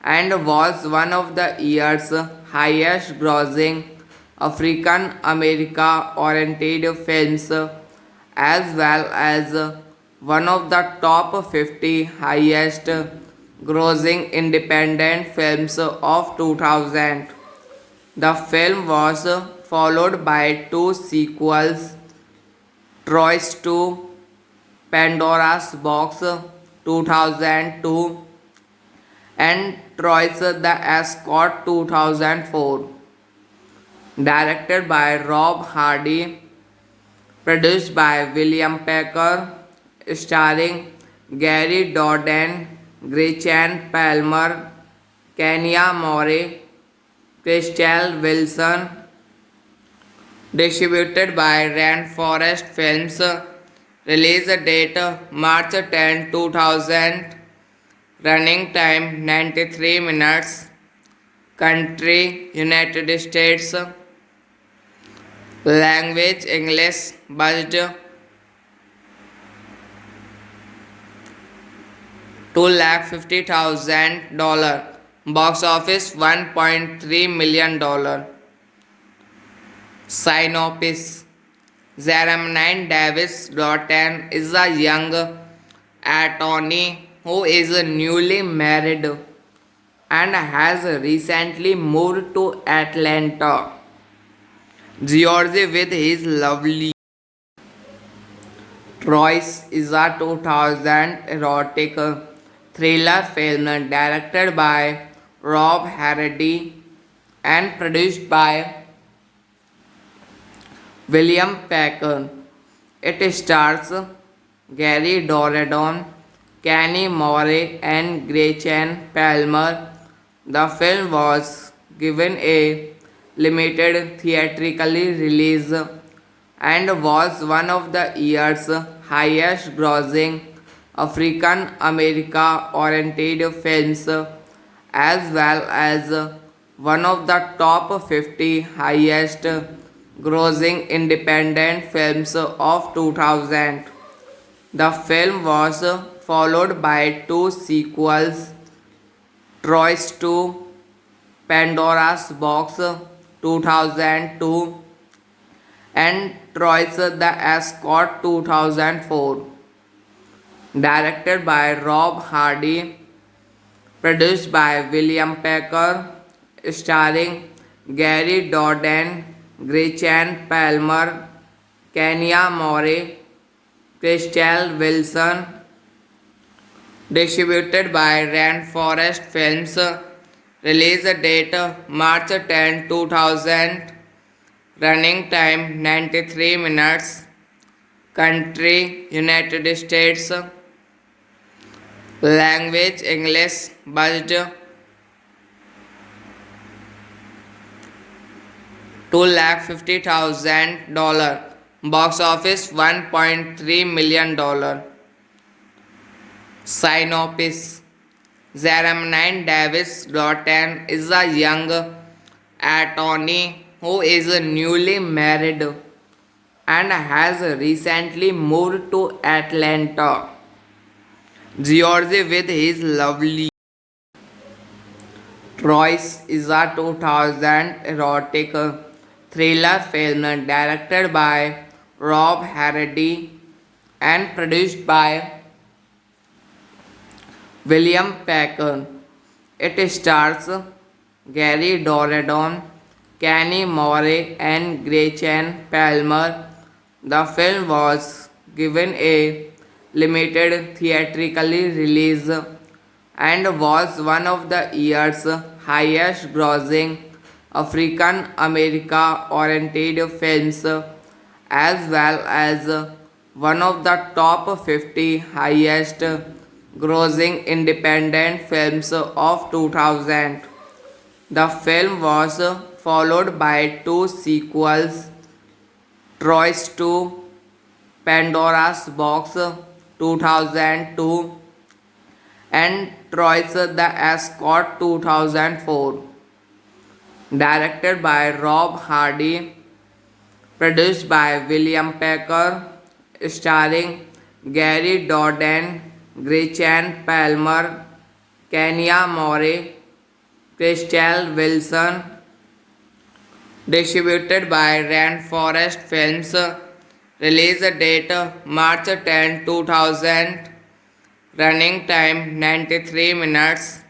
S1: and was one of the year's highest grossing African America oriented films as well as one of the top 50 highest grossing independent films of 2000. The film was followed by two sequels, Troy's 2, Pandora's Box 2002 and Troy's The Escort 2004. Directed by Rob Hardy, produced by William Packer, starring Gary Doden, Gretchen Palmer, Kenya Moore, Crystal Wilson, distributed by Rainforest Films, release date March 10, 2000, running time 93 minutes, country United States, language English, budget $250,000, box office $1.3 million. Synopsis. Jermaine Davis Doughton is a young attorney who is newly married and has recently moved to Atlanta, Georgia with his lovely Royce is a 2000 erotic thriller film directed by Rob Hardy and produced by William Packer. It stars Gary Doradon, Kenny Moore, and Gretchen Palmer. The film was given a limited theatrical release and was one of the year's highest grossing African America oriented films as well as one of the top 50 highest grossing independent films of 2000. The film was followed by two sequels, Troy's 2, Pandora's Box 2002 and Troy's The Escort 2004. Directed by Rob Hardy, produced by William Packer, starring Gary Doden, Gretchen Palmer, Kenya Moore, Crystal Wilson, distributed by Rainforest Films, release date March 10, 2000, running time 93 minutes, country United States, language English, budget $250,000, box office $1.3 million. Synopsis. Jermaine Davis Doughton is a young attorney who is newly married and has recently moved to Atlanta, Georgia with his lovely Royce is a 2000 erotic thriller film directed by Rob Hardy and produced by William Packer. It stars Gary Doradon, Kenny Moore, and Gretchen Palmer. The film was given a limited theatrical release and was one of the year's highest grossing African America oriented films as well as one of the top 50 highest grossing independent films of 2000. The film was followed by two sequels, Troy's 2, Pandora's Box 2002 and Troy's The Escort 2004. Directed by Rob Hardy, produced by William Packer, starring Gary Doden, Gretchen Palmer, Kenya Moore, Crystal Wilson, Distributed by Rainforest Films. Release date March 10, 2000. Running time 93 minutes.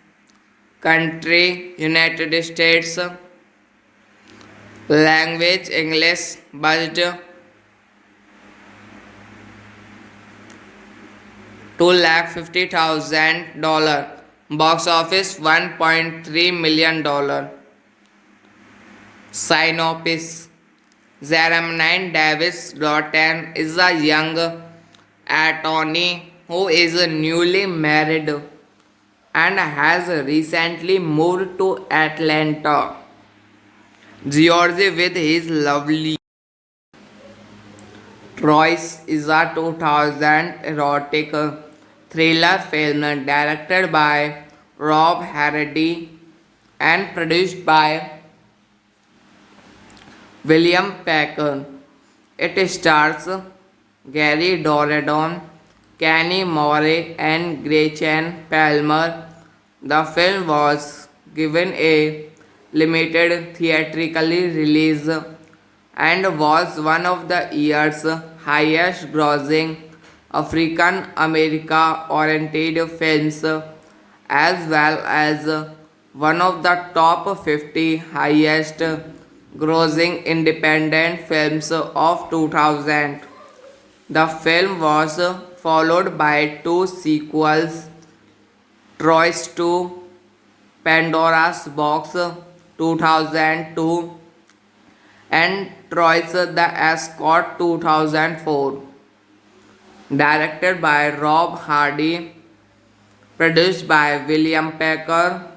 S1: Country United States. Language English. Budget $250,000. Box office $1.3 million. Synopsis. Jermaine Davis Doughton is a young attorney who is newly married and has recently moved to Atlanta, Georgia with his lovely Troyes is a 2000 erotic thriller film directed by Rob Hardy and produced by William Packer. It stars Gary Doradon, Kenny Morey, and Gretchen Palmer. The film was given a limited theatrical release and was one of the year's highest grossing African America oriented films as well as one of the top 50 highest grossing independent films of 2000. The film was followed by two sequels, Troyes 2, Pandora's Box 2002 and Troyes the Escort 2004. Directed by Rob Hardy, produced by William Packer,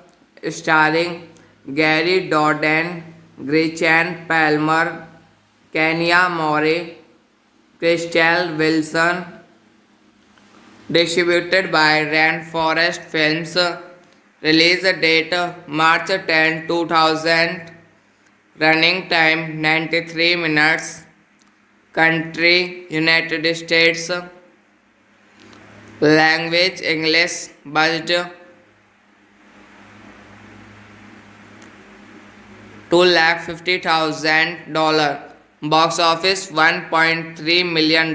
S1: starring Gary Doran, Gretchen Palmer, Kenya Morey, Crystal Wilson. Distributed by Rainforest Films. Release date March 10, 2000. Running time 93 minutes. Country United States. Language English. Budget $250,000. Box office $1.3 million.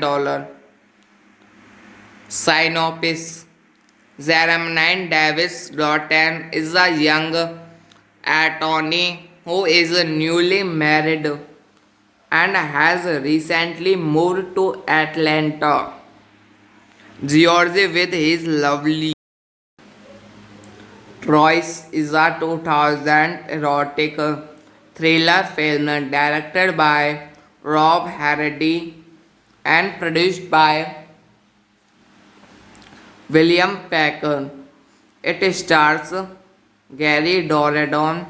S1: Synopsis. Jermaine Davis Doughton is a young attorney who is newly married and has recently moved to Atlanta, Georgia with his lovely Troyes is a 2000 erotic thriller film directed by Rob Hardy and produced by William Packer. It stars Gary Doradon,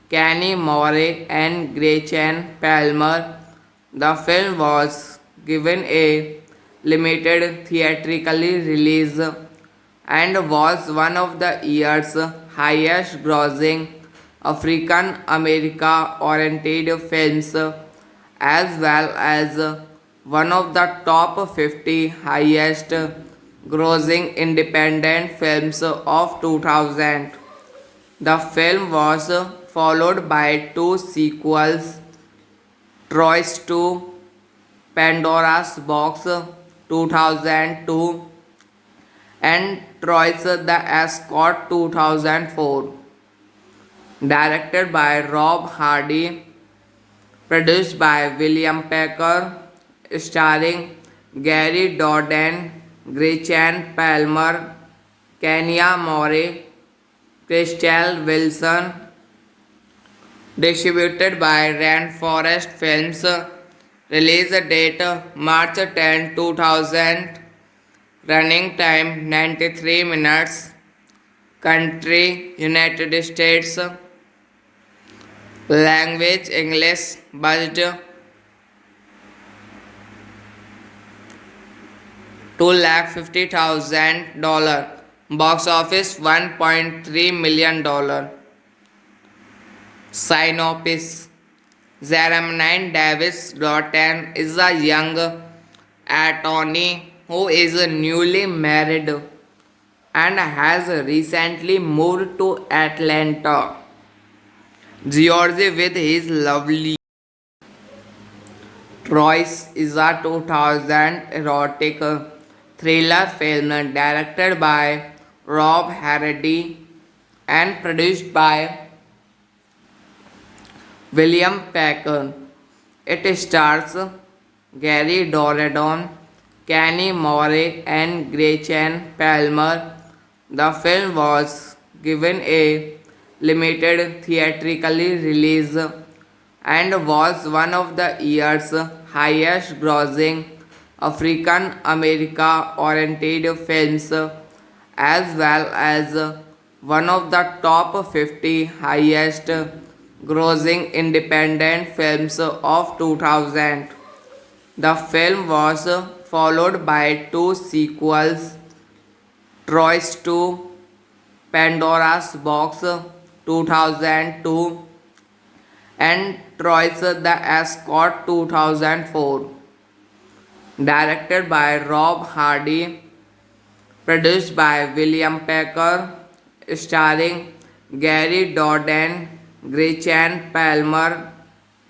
S1: Kenny Morey, and Gretchen Palmer. The film was given a limited theatrical release and was one of the year's highest grossing African America oriented films as well as one of the top 50 highest grossing independent films of 2000. The film was followed by two sequels, Troyes 2, Pandora's Box 2002 and Troyes the Escort 2004. Directed by Rob Hardy, produced by William Packer, starring Gary Doran, Gretchen Palmer, Kenya Morey, Crystal Wilson. Distributed by Rainforest Films. Release date March 10, 2000. Running time 93 minutes. Country United States. Language English. Budget $250,000. Box office $1.3 million. Synopsis. Jermaine Davis Doughton is a young attorney who is newly married and has recently moved to Atlanta, Georgia with his lovely Troyes is a 2000 erotic thriller film directed by Rob Hardy and produced by William Packer. It stars Gary Doradon, Kenny Moore, and Gretchen Palmer. The film was given a limited theatrical release and was one of the year's highest grossing African America oriented films as well as one of the top 50 highest grossing independent films of 2000. The film was followed by two sequels, Troyes 2, Pandora's Box 2002 and Troyes the Escort 2004. Directed by Rob Hardy, produced by William Packer, starring Gary Doden, Gretchen Palmer,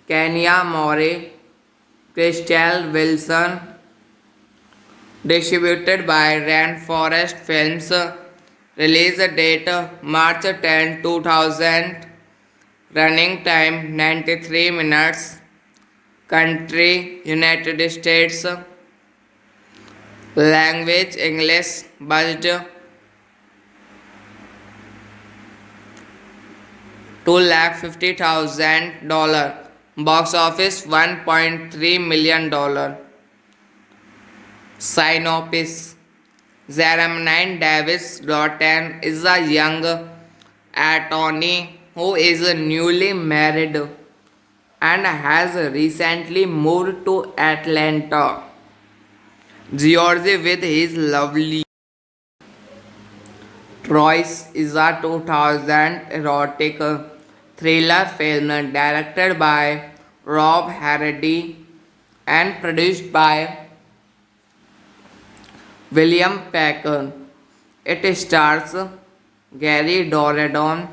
S1: Kenya Moore, Crystal Wilson, distributed by Rainforest Films, release date March 10, 2000, running time 93 minutes, country United States, language English, budget $250,000, box office $1.3 million. Synopsis: Jermaine Davis Doughton is a young attorney who is newly married and has recently moved to Atlanta, Georgia with his lovely Troyes is a 2000 erotic thriller film directed by Rob Hardy and produced by William Packer. It stars Gary Doradon,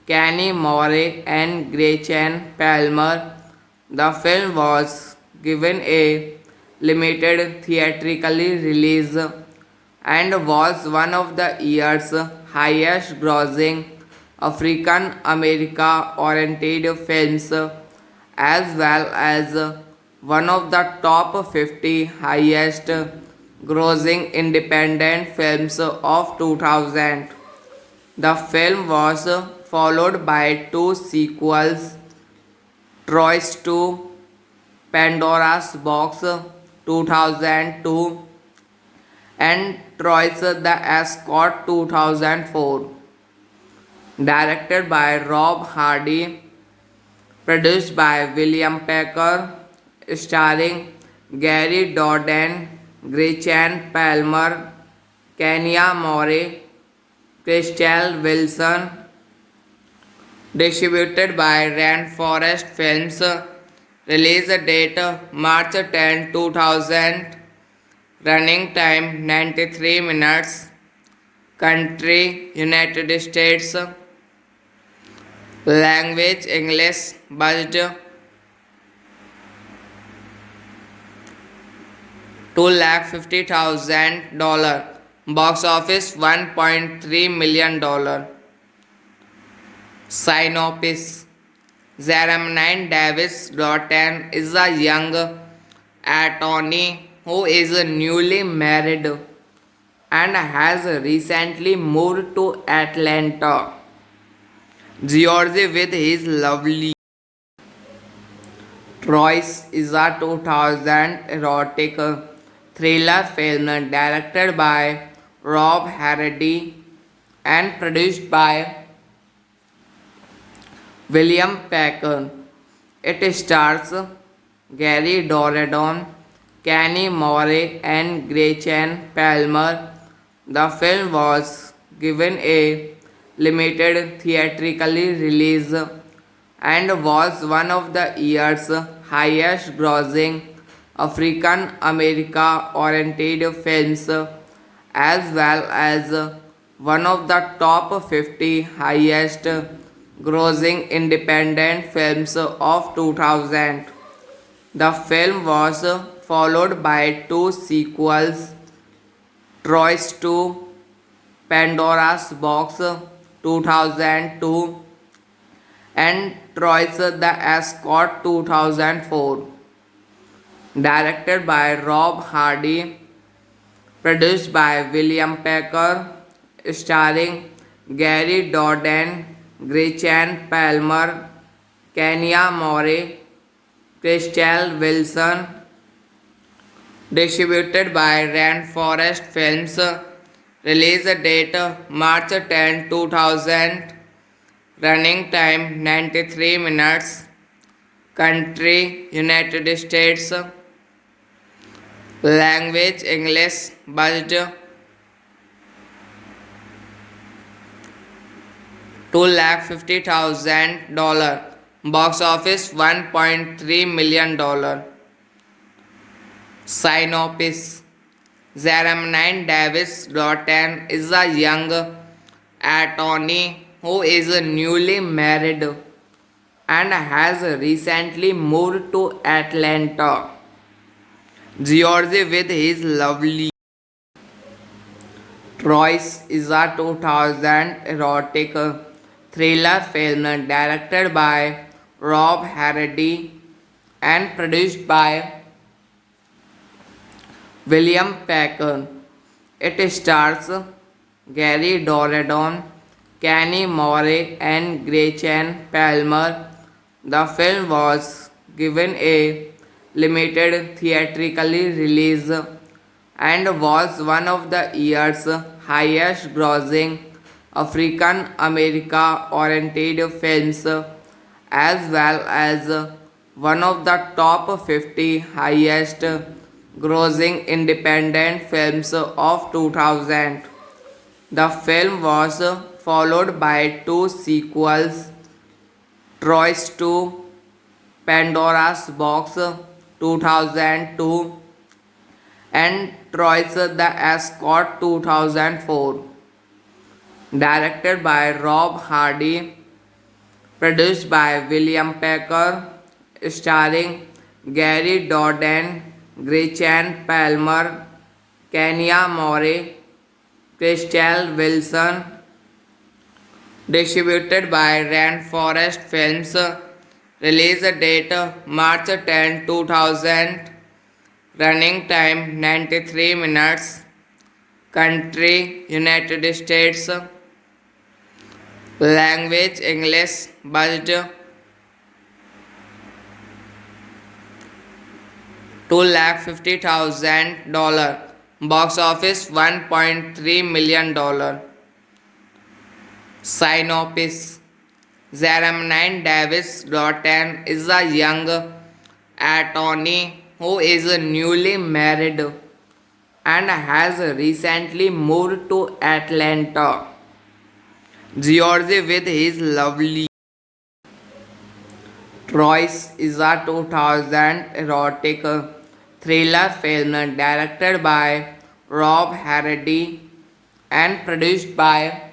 S1: Kenny Moore, and Gretchen Palmer. The film was given a limited theatrical release and was one of the year's highest grossing African America oriented films as well as one of the top 50 highest grossing independent films of 2000. The film was followed by two sequels, Troyes 2, Pandora's Box 2002 and Troyes the Escort 2004. Directed by Rob Hardy, produced by William Packer, starring Gary Doden, Gretchen Palmer, Kenya Moore, Crystal Wilson, distributed by Rainforest Films, release date March 10, 2000, running time 93 minutes, country United States, language English, budget $250,000, box office $1.3 million. Synopsis: Jermaine Davis Doughton is a young attorney who is newly married and has recently moved to Atlanta, Georgia with his lovely Troyes is a 2000 erotic thriller film directed by Rob Hardy and produced by William Packer. It stars Gary Doradon, Kenny Moore, and Gretchen Palmer. The film was given a limited theatrical release and was one of the year's highest grossing African America oriented films as well as one of the top 50 highest grossing independent films of 2000. The film was followed by two sequels, Troy's 2, Pandora's Box 2002 and Troy's The Escort 2004. Directed by Rob Hardy, produced by William Packer, starring Gary Doden, Gretchen Palmer, Kenya Moore, Crystal Wilson, distributed by Rainforest Films, release date March 10, 2000, running time 93 minutes, country United States, language English, budget $250,000, box office $1.3 million. Synopsis: Jermaine Davis Doughton is a young attorney who is newly married and has recently moved to Atlanta, Georgia with his lovely Troyes is a 2000 erotic thriller film directed by Rob Hardy and produced by William Packer. It stars Gary Doradon, Kenny Moore, and Gretchen Palmer. The film was given a limited theatrical release and was one of the year's highest grossing African America oriented films as well as one of the top 50 highest grossing independent films of 2000. The film was followed by two sequels, Troy's 2, Pandora's Box 2002 and Troy's The Escort 2004. Directed by Rob Hardy, produced by William Packer, starring Gary Doden, Gretchen Palmer, Kenya Moore, Crystal Wilson, distributed by Rainforest Films, release date March 10, 2000, running time 93 minutes, country United States, language English, budget $250,000, box office $1.3 million. Synopsis: Jermaine Davis Doughton is a young attorney who is newly married and has recently moved to Atlanta, Georgia with his lovely Troyes is a 2000 erotic thriller film directed by Rob Hardy and produced by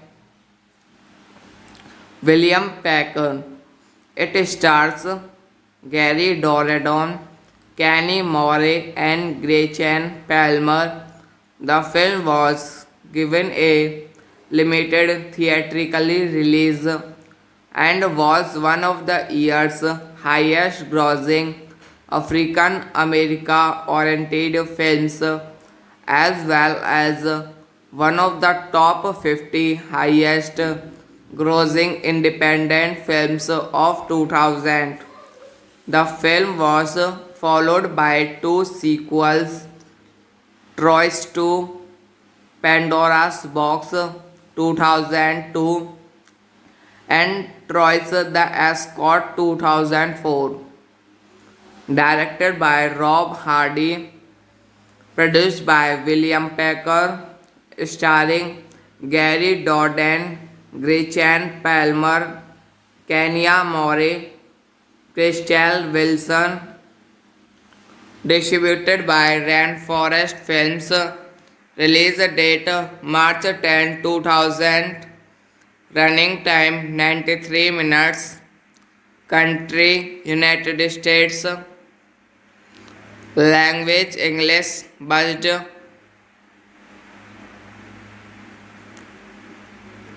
S1: William Packer. It stars Gary Doradon, Kenny Moore, and Gretchen Palmer. The film was given a limited theatrical release and was one of the year's highest grossing African America oriented films as well as one of the top 50 highest grossing independent films of 2000. The film was followed by two sequels, Troy's 2, Pandora's Box 2002 and Troy's The Escort 2004. Directed by Rob Hardy, produced by William Packer, starring Gary Doden, Gretchen Palmer, Kenya Moore, Crystal Wilson, distributed by Rainforest Films, release date March 10, 2000, running time 93 minutes, country United States, Language English. Budget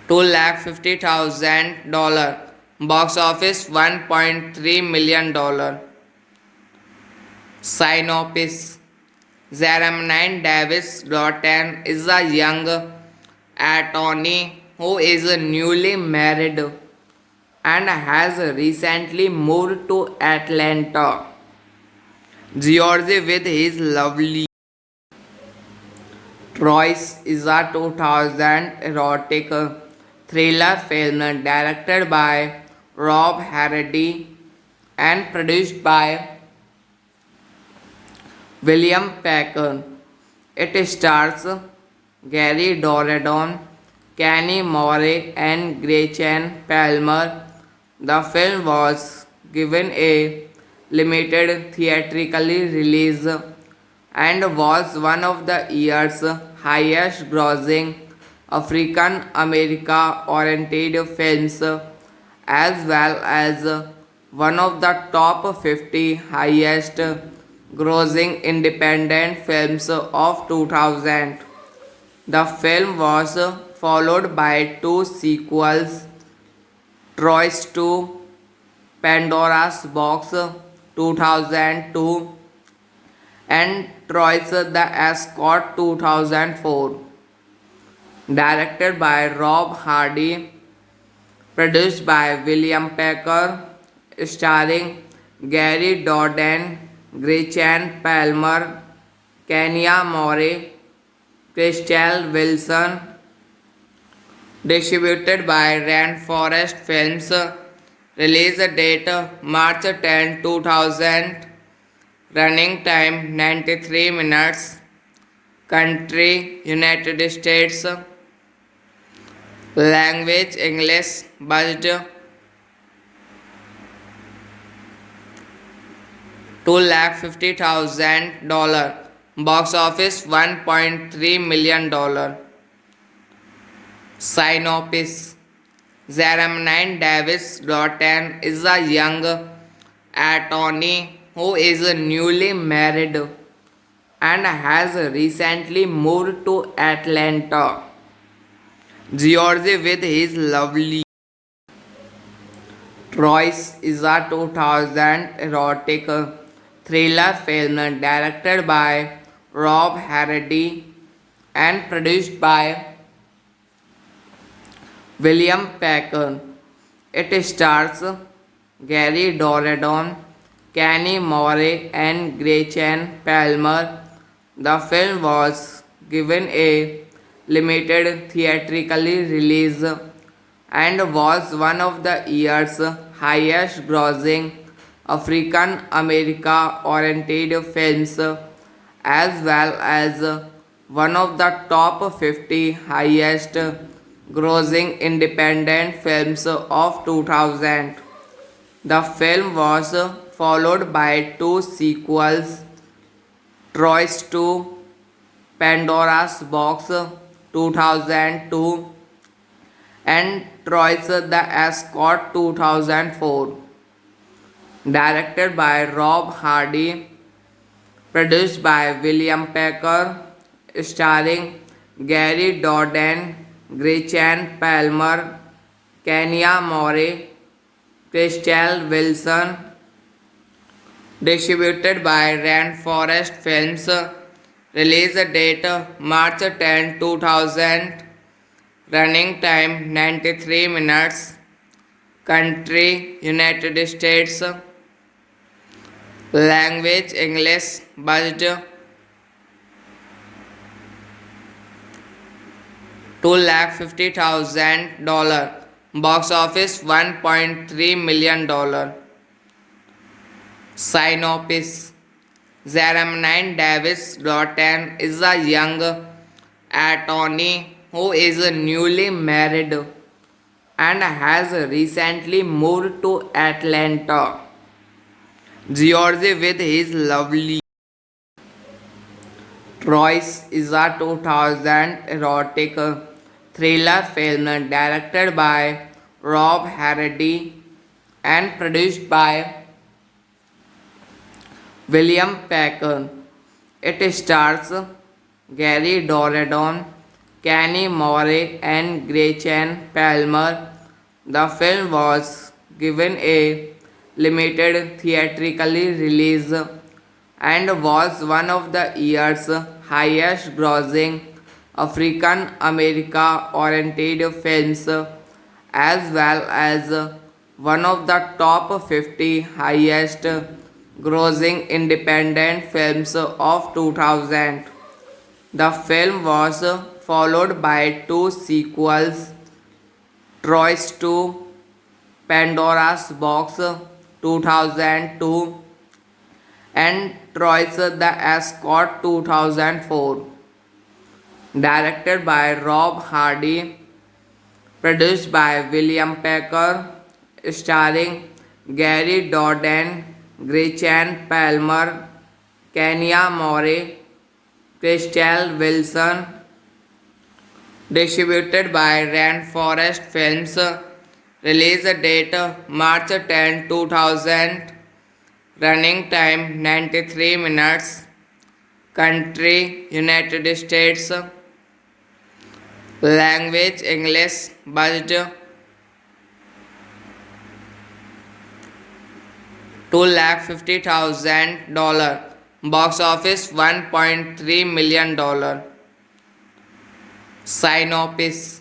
S1: $250,000. Box office $1.3 million. Synopsis. Jermaine Davis Doughton is a young attorney who is newly married and has recently moved to Atlanta, Georgia with his lovely Troyes is a 2000 erotic thriller film directed by Rob Hardy and produced by William Packer. It stars Gary Doradon, Kenny Morey, and Gretchen Palmer. The film was given a limited theatrical release and was one of the year's highest grossing African America oriented films as well as one of the top 50 highest grossing independent films of 2000. The film was followed by two sequels, Troyes 2, Pandora's Box 2002 and Troyes the Escort 2004. Directed by Rob Hardy, produced by William Packer, starring Gary Doran, Gretchen Palmer, Kenya Morey, Crystal Wilson. Distributed by Rainforest Films. Release date March 10, 2000. Running time 93 minutes. Country United States. Language English. Budget $250,000. Box office $1.3 million. Synopsis. Jermaine Davis Doughton is a young attorney who is newly married and has recently moved to Atlanta, Georgia with his lovely Troyes is a 2000 erotic thriller film directed by Rob Hardy and produced by William Packer. It stars Gary Doradon, Kenny Morey, and Gretchen Palmer. The film was given a limited theatrical release and was one of the year's highest grossing African America oriented films as well as one of the top 50 highest grossing independent films of 2000. The film was followed by two sequels, Troyes 2, Pandora's Box 2002 and Troyes the Escort 2004. Directed by Rob Hardy, produced by William Packer, starring Gary Doran, Gretchen Palmer, Kenya Morey, Crystal Wilson. Distributed by Rainforest Films. Release date March 10, 2000. Running time 93 minutes. Country United States. Language English. Budget $250,000. Box office $1.3 million. Synopsis. Jermaine Davis Doughton is a young attorney who is newly married and has recently moved to Atlanta, Georgia with his lovely Troyes is a 2000 erotic thriller film directed by Rob Hardy and produced by William Packer. It stars Gary Doradon, Kenny Morey, and Gretchen Palmer. The film was given a limited theatrical release and was one of the year's highest grossing African America oriented films as well as one of the top 50 highest grossing independent films of 2000. The film was followed by two sequels, Troy's 2, Pandora's Box 2002 and Troy's The Escort 2004. Directed by Rob Hardy, produced by William Packer, starring Gary Doden, Gretchen Palmer, Kenya Morey, Crystal Wilson, distributed by Rainforest Films, release date March 10, 2000, running time 93 minutes, country United States, language English, budget $250,000, box office $1.3 million. Synopsis.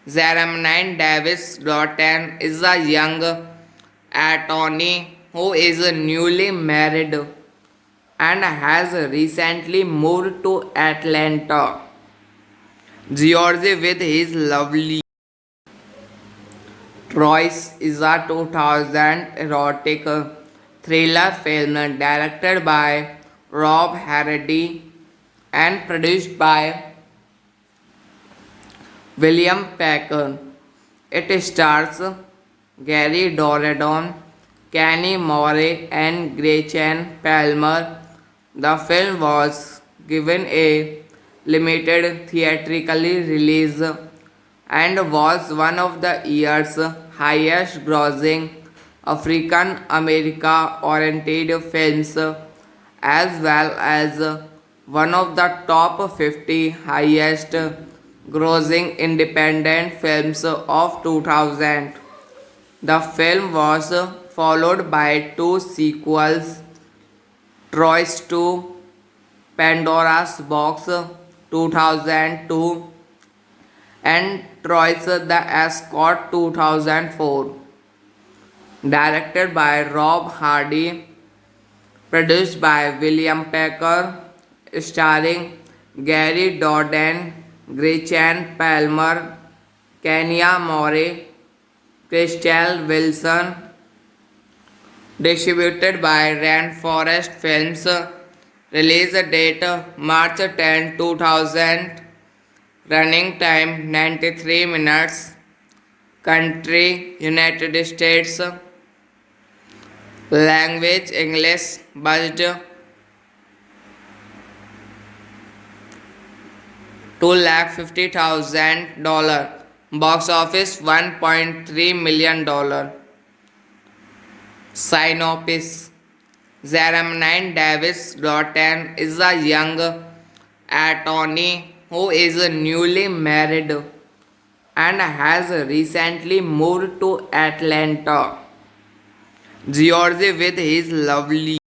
S1: Jermaine Davis Doughton is a young attorney who is newly married and has recently moved to Atlanta, Georgia with his lovely Troyes is a 2000 erotic thriller film directed by Rob Hardy and produced by William Packer. It stars Gary Doradon, Kenny Morey, and Gretchen Palmer. The film was given a limited theatrical release and was one of the year's highest grossing African America oriented films as well as one of the top 50 highest grossing independent films of 2000. The film was followed by two sequels, Troy's 2, Pandora's Box 2002 and Troy's The Escort 2004. Directed by Rob Hardy, produced by William Packer, starring Gary Doden, Gretchen Palmer, Kenya Morey, Crystal Wilson, distributed by Rainforest Films, release date March 10, 2000, running time 93 minutes, country United States, language English, budget $250,000, box office $1.3 million. Synopsis. Jermaine Davis Doughton is a young attorney who is newly married and has recently moved to Atlanta, Georgia with his lovely